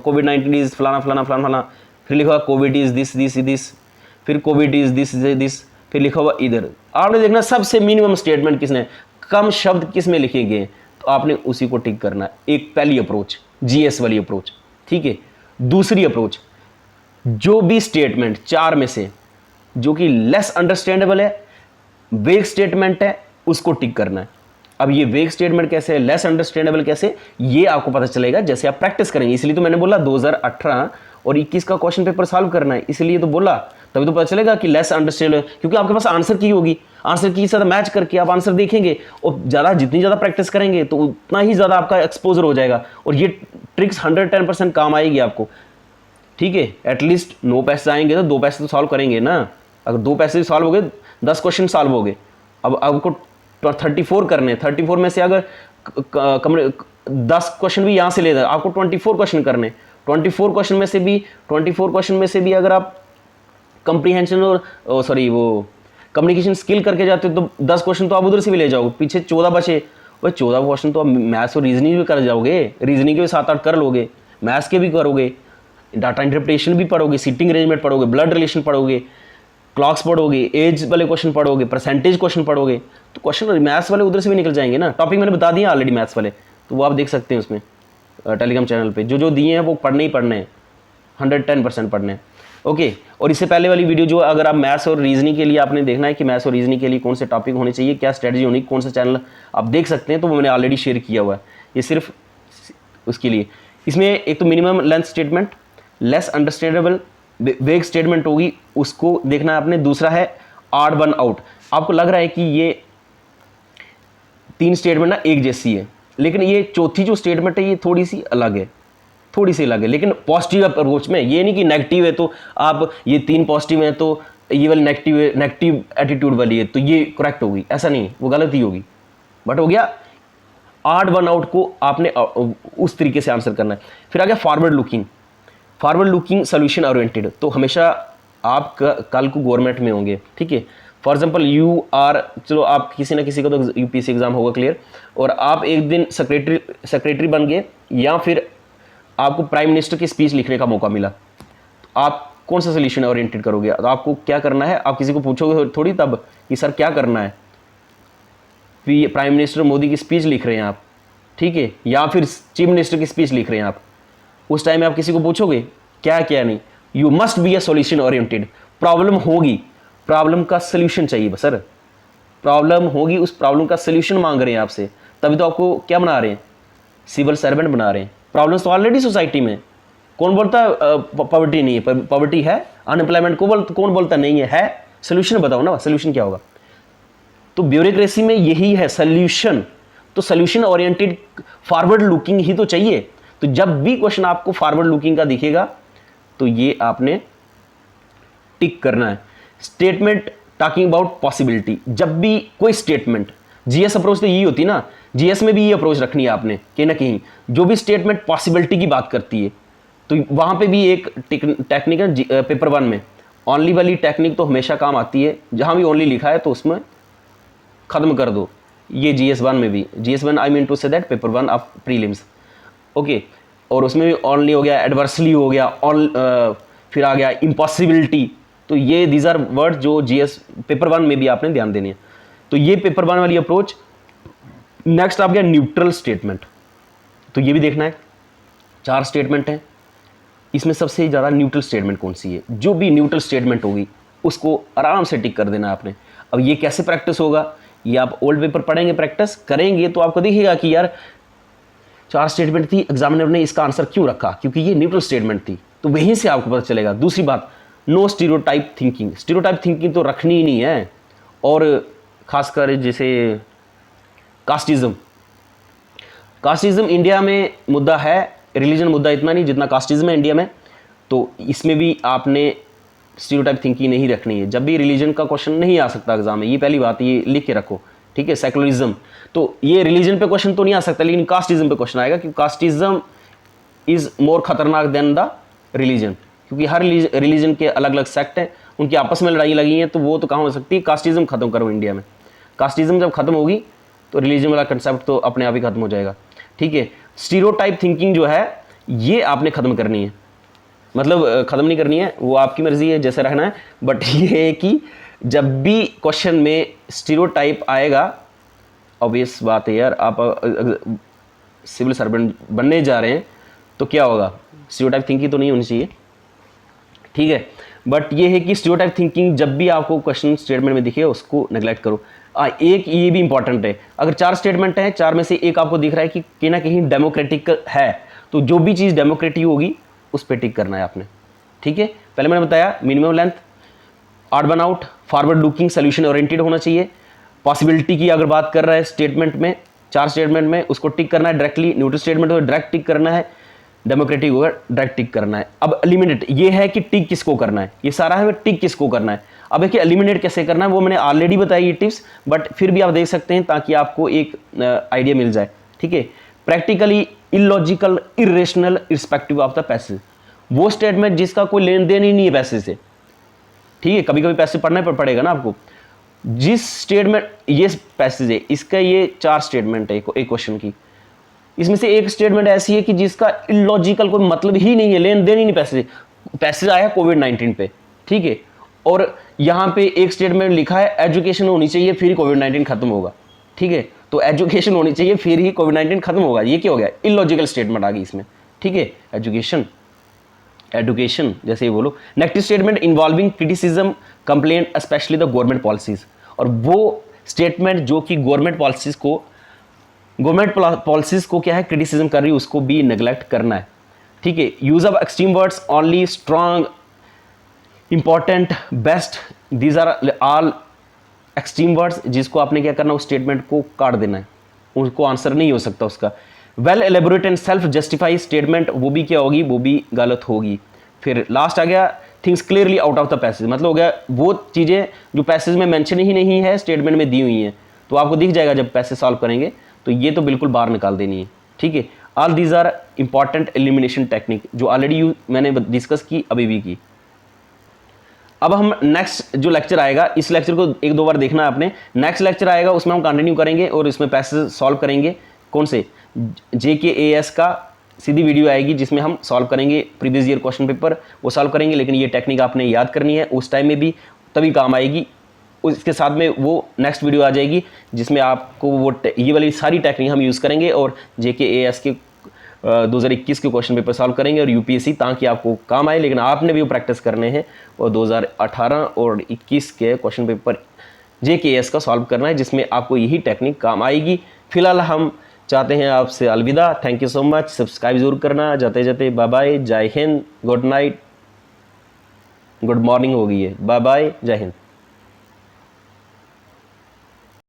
कोविड-19 इज फलाना फलाना फलाना फलाना, फिर लिखा हुआ Covid is this this this, फिर कोविड इज दिस दिस, फिर लिखा हुआ इधर। आपने देखना सबसे मिनिमम स्टेटमेंट किसने, कम शब्द किस में लिखे गए, तो आपने उसी को टिक करना है। एक पहली अप्रोच जीएस वाली अप्रोच, ठीक है। दूसरी अप्रोच, जो भी स्टेटमेंट 4 में से जो कि लेस अंडरस्टैंडेबल है, वेग स्टेटमेंट है, उसको टिक करना है। अब ये वेग स्टेटमेंट कैसे है, लेस अंडरस्टैंडेबल कैसे, ये आपको पता चलेगा जैसे आप प्रैक्टिस करेंगे। इसलिए तो मैंने बोला 2018 और 21 का क्वेश्चन पेपर सॉल्व करना है, इसलिए तो बोला, तभी तो पता चलेगा कि लेस अंडरस्टैंडेबल, क्योंकि आपके पास आंसर की होगी, आंसर की साथ मैच करके आप आंसर देखेंगे और जितनी ज़्यादा प्रैक्टिस करेंगे तो उतना ही ज़्यादा आपका एक्सपोजर हो जाएगा और ये ट्रिक्स 110% काम आएगी आपको, ठीक है। एटलीस्ट 9 पैसे आएंगे तो 2 पैसे तो सॉल्व करेंगे ना। अगर 2 पैसे सॉल्व हो गए 10 क्वेश्चन सॉल्व हो गए। अब आपको 34 करने, 34 में से अगर 10 क्वेश्चन भी यहाँ से ले जाए, आपको 24 क्वेश्चन करने, 24 क्वेश्चन में से भी अगर आप कंप्रीहेंशन और वो कम्युनिकेशन स्किल करके जाते हो तो 10 क्वेश्चन तो आप उधर से भी ले जाओगे, पीछे 14 बचे। वह 14 क्वेश्चन तो आप मैथ्स और रीजनिंग भी कर जाओगे, रीजनिंग के भी 7-8 कर लोगे, मैथ्स के भी करोगे, डाटा इंटरप्रिटेशन भी पढ़ोगे, सीटिंग अरेंजमेंट पढ़ोगे, ब्लड रिलेशन पढ़ोगे, क्लॉक्स पढ़ोगे, एज वाले क्वेश्चन पढ़ोगे, परसेंटेज क्वेश्चन पढ़ोगे, तो क्वेश्चन मैथ्स वाले उधर से भी निकल जाएंगे ना। टॉपिक मैंने बता दिया ऑलरेडी मैथ्स वाले, तो वो आप देख सकते हैं उसमें टेलीग्राम चैनल पे जो दिए हैं वो पढ़ने ही पढ़ने हैं, 110% पढ़ने हैं, ओके। और इससे पहले वाली वीडियो जो अगर आप मैथ्स और रीजनिंग के लिए आपने देखना है कि मैथ्स और रीजनिंग के लिए कौन से टॉपिक होने चाहिए, क्या स्ट्रेटजी होनी, कौन सा चैनल आप देख सकते हैं, तो वो मैंने ऑलरेडी शेयर किया हुआ है, ये सिर्फ उसके लिए। इसमें एक तो minimum length statement, less understandable वेग स्टेटमेंट होगी, उसको देखना है आपने। दूसरा है ऑड वन आउट। आपको लग रहा है कि ये 3 स्टेटमेंट ना एक जैसी है, लेकिन ये चौथी जो स्टेटमेंट है ये थोड़ी सी अलग है, लेकिन पॉजिटिव अप्रोच में। ये नहीं कि नेगेटिव है तो आप ये 3 पॉजिटिव है तो ये वाली नेगेटिव एटीट्यूड वाली है तो ये करेक्ट होगी, ऐसा नहीं, वो गलत ही होगी। बट हो गया ऑड वन आउट को आपने उस तरीके से आंसर करना है। फिर आ गया फॉरवर्ड लुकिंग सोल्यूशन ओरिएंटेड। तो हमेशा आप कल को गवर्नमेंट में होंगे, ठीक है। फॉर एग्जाम्पल चलो आप किसी ना किसी का तो यूपीएससी एग्जाम होगा क्लियर, और आप एक दिन सेक्रेटरी बन गए या फिर आपको प्राइम मिनिस्टर की स्पीच लिखने का मौका मिला, तो आप कौन सा सोल्यूशन ओरिएंटेड करोगे। तो आपको क्या करना है, आप किसी को पूछोगे थोड़ी तब कि सर क्या करना है, प्राइम मिनिस्टर मोदी की स्पीच लिख रहे हैं आप, ठीक है, या फिर चीफ मिनिस्टर की स्पीच लिख रहे हैं आप, उस टाइम में आप किसी को पूछोगे क्या नहीं। You must be a solution oriented. Problem होगी, प्रॉब्लम का सोल्यूशन चाहिए सर, प्रॉब्लम होगी, उस प्रॉब्लम का सोल्यूशन मांग रहे हैं आपसे, तभी तो आपको क्या बना रहे हैं, सिविल सर्वेंट बना रहे हैं। प्रॉब्लम्स तो ऑलरेडी सोसाइटी में, कौन बोलता पॉवर्टी नहीं है, पॉवर्टी है, अनएम्प्लॉयमेंट कौन बोलता नहीं है, सोल्यूशन बताओ ना, सोल्यूशन क्या होगा। तो ब्यूरोक्रेसी में यही है सोल्यूशन। तो सोल्यूशन ओरिएंटेड फॉरवर्ड लुकिंग ही तो चाहिए। तो जब भी क्वेश्चन आपको फॉरवर्ड लुकिंग का दिखेगा तो ये आपने टिक करना है। स्टेटमेंट टॉकिंग अबाउट पॉसिबिलिटी, जब भी कोई स्टेटमेंट, जीएस अप्रोच तो यही होती है ना, जीएस में भी ये अप्रोच रखनी है आपने कहीं ना कहीं, जो भी स्टेटमेंट पॉसिबिलिटी की बात करती है तो वहां पे भी एक टेक्निक है पेपर 1 में। ओनली वाली टेक्निक तो हमेशा काम आती है, जहां भी ओनली लिखा है तो उसमें खत्म कर दो। ये जीएस 1 में भी, GS 1 I mean to say that paper 1 of prelims, okay. और उसमें भी ओनली हो गया, एडवर्सली हो गया, फिर आ गया इम्पॉसिबिलिटी। तो ये दीज आर वर्ड जो जीएस पेपर 1 में भी आपने ध्यान देनी है। तो ये पेपर 1 वाली अप्रोच। नेक्स्ट आ गया न्यूट्रल स्टेटमेंट। तो ये भी देखना है, 4 स्टेटमेंट हैं, इसमें सबसे ज़्यादा न्यूट्रल स्टेटमेंट कौन सी है। जो भी न्यूट्रल स्टेटमेंट होगी उसको आराम से टिक कर देना आपने। अब ये कैसे प्रैक्टिस होगा, ये आप ओल्ड पेपर पढ़ेंगे, प्रैक्टिस करेंगे तो आपको दिखेगा कि यार 4 स्टेटमेंट थी, एग्जामिनर ने इसका आंसर क्यों रखा, क्योंकि ये न्यूट्रल स्टेटमेंट थी। तो वहीं से आपको पता चलेगा। दूसरी बात, no stereotype thinking. Stereotype thinking तो रखनी ही नहीं है। और खासकर जैसे कास्टिज्म, कास्टिज्म इंडिया में मुद्दा है, रिलीजन मुद्दा इतना नहीं जितना कास्टिज्म है इंडिया में। तो इसमें भी आपने स्टीरियोटाइप थिंकिंग नहीं रखनी है। जब भी रिलीजन का क्वेश्चन नहीं आ सकता एग्जाम में, ये पहली बात, ये लिख के रखो, ठीक है। सेकुलरिज्म, तो ये रिलीजन पे क्वेश्चन तो नहीं आ सकता, लेकिन कास्टिज्म पे क्वेश्चन आएगा, क्योंकि कास्टिज्म इज मोर खतरनाक देन द रिलीजन, क्योंकि हर रिलीजन के अलग अलग सेक्ट हैं, उनकी आपस में लड़ाई लगी है, तो वो तो कहाँ हो सकती है। कास्टिज्म खत्म करो इंडिया में। कास्टिज्म जब खत्म होगी तो रिलीजन वाला कंसेप्ट तो अपने आप ही खत्म हो जाएगा, ठीक है। स्टीरियोटाइप थिंकिंग जो है ये आपने खत्म करनी है, मतलब खत्म नहीं करनी है, वो आपकी मर्जी है जैसे रहना है। बट ये है कि जब भी क्वेश्चन में स्टीरियोटाइप आएगा, ऑब्वियस बात है यार, आप सिविल सर्वेंट बनने जा रहे हैं तो क्या होगा, स्टीरियोटाइप थिंकिंग तो नहीं होनी चाहिए, ठीक है। बट ये है कि स्टीरियोटाइप थिंकिंग जब भी आपको क्वेश्चन स्टेटमेंट में दिखे उसको नेग्लेक्ट करो। एक ये भी इंपॉर्टेंट है, अगर 4 स्टेटमेंट हैं, 4 में से एक आपको दिख रहा है कि कहीं ना कहीं डेमोक्रेटिक है, तो जो भी चीज़ डेमोक्रेटिक होगी उस पर टिक करना है आपने, ठीक है। पहले मैंने बताया minimum length, odd one out, forward looking, solution oriented होना चाहिए। पॉसिबिलिटी की अगर बात कर रहा है स्टेटमेंट में, 4 स्टेटमेंट में, उसको टिक करना है डायरेक्टली। न्यूट्रल स्टेटमेंट हो डायरेक्ट टिक करना है, डेमोक्रेटिक होगा डायरेक्ट टिक करना है। अब एलिमिनेट, ये है कि टिक किसको करना है, ये सारा है टिक किसको करना है। अब देखिए एलिमिनेट कैसे करना है वो मैंने ऑलरेडी बताई ये टिप्स, बट फिर भी आप देख सकते हैं ताकि आपको एक आइडिया मिल जाए, ठीक है। Practically illogical, irrational, irrespective of the passage, वो स्टेटमेंट जिसका कोई लेन देन ही नहीं है पैसे से, ठीक है। कभी कभी पैसे पढ़ना पड़ेगा ना आपको। जिस स्टेटमेंट, ये पैसेज है, इसका ये 4 स्टेटमेंट है एक क्वेश्चन की, इसमें से एक स्टेटमेंट ऐसी है कि जिसका इलॉजिकल कोई मतलब ही नहीं है, लेन देन ही नहीं पैसे। पैसेज आया कोविड-19 पे, ठीक है, और यहाँ पे एक स्टेटमेंट लिखा है एजुकेशन होनी चाहिए फिर कोविड-19 खत्म होगा, ठीक है। तो एजुकेशन होनी चाहिए फिर ही कोविड-19 खत्म होगा, ये क्या हो गया, इलॉजिकल स्टेटमेंट आ गई इसमें, ठीक है। एजुकेशन जैसे ही बोलो। Next statement involving criticism, complaint, specially the government policies, और वो स्टेटमेंट जो कि गवर्नमेंट पॉलिसीज को क्या है क्रिटिसिज्म कर रही है, उसको भी नेग्लेक्ट करना है, ठीक है। Use of extreme words, only, strong, important, best, these are all extreme words, जिसको आपने क्या करना है उस स्टेटमेंट को काट देना है, उनको आंसर नहीं हो सकता उसका। Well elaborate and self justify statement, वो भी क्या होगी, वो भी गलत होगी। फिर लास्ट आ गया things clearly out of the passage, मतलब हो गया वो चीज़ें जो पैसेज में मेंशन ही नहीं है स्टेटमेंट में दी हुई हैं, तो आपको दिख जाएगा जब पैसेज सॉल्व करेंगे, तो ये तो बिल्कुल बाहर निकाल देनी है, ठीक है। All these are important elimination technique जो ऑलरेडी मैंने डिस्कस की, अभी भी की। अब हम नेक्स्ट जो लेक्चर आएगा, इस लेक्चर को 1-2 बार देखना है आपने, नेक्स्ट लेक्चर आएगा उसमें हम कंटिन्यू करेंगे और इसमें पैसेज सॉल्व करेंगे। कौन से, JKAS का सीधी वीडियो आएगी जिसमें हम सॉल्व करेंगे प्रीवियस ईयर क्वेश्चन पेपर, वो सॉल्व करेंगे, लेकिन ये टेक्निक आपने याद करनी है, उस टाइम में भी तभी काम आएगी। उसके साथ में वो नेक्स्ट वीडियो आ जाएगी जिसमें आपको वो ये वाली सारी टेक्निक हम यूज़ करेंगे और JKAS के 2021 के क्वेश्चन पेपर सॉल्व करेंगे और UPSC, ताकि आपको काम आए, लेकिन आपने भी वो प्रैक्टिस करने हैं और 2018 और 21 के क्वेश्चन पेपर JKAS का सॉल्व करना है, जिसमें आपको यही टेक्निक काम आएगी। फिलहाल हम चाहते हैं आपसे अलविदा, thank you so much, subscribe जरूर करना, जाते जाते बाय बाय, जय Hind, good night, good morning हो गई है, बाय बाय, जय हिंद।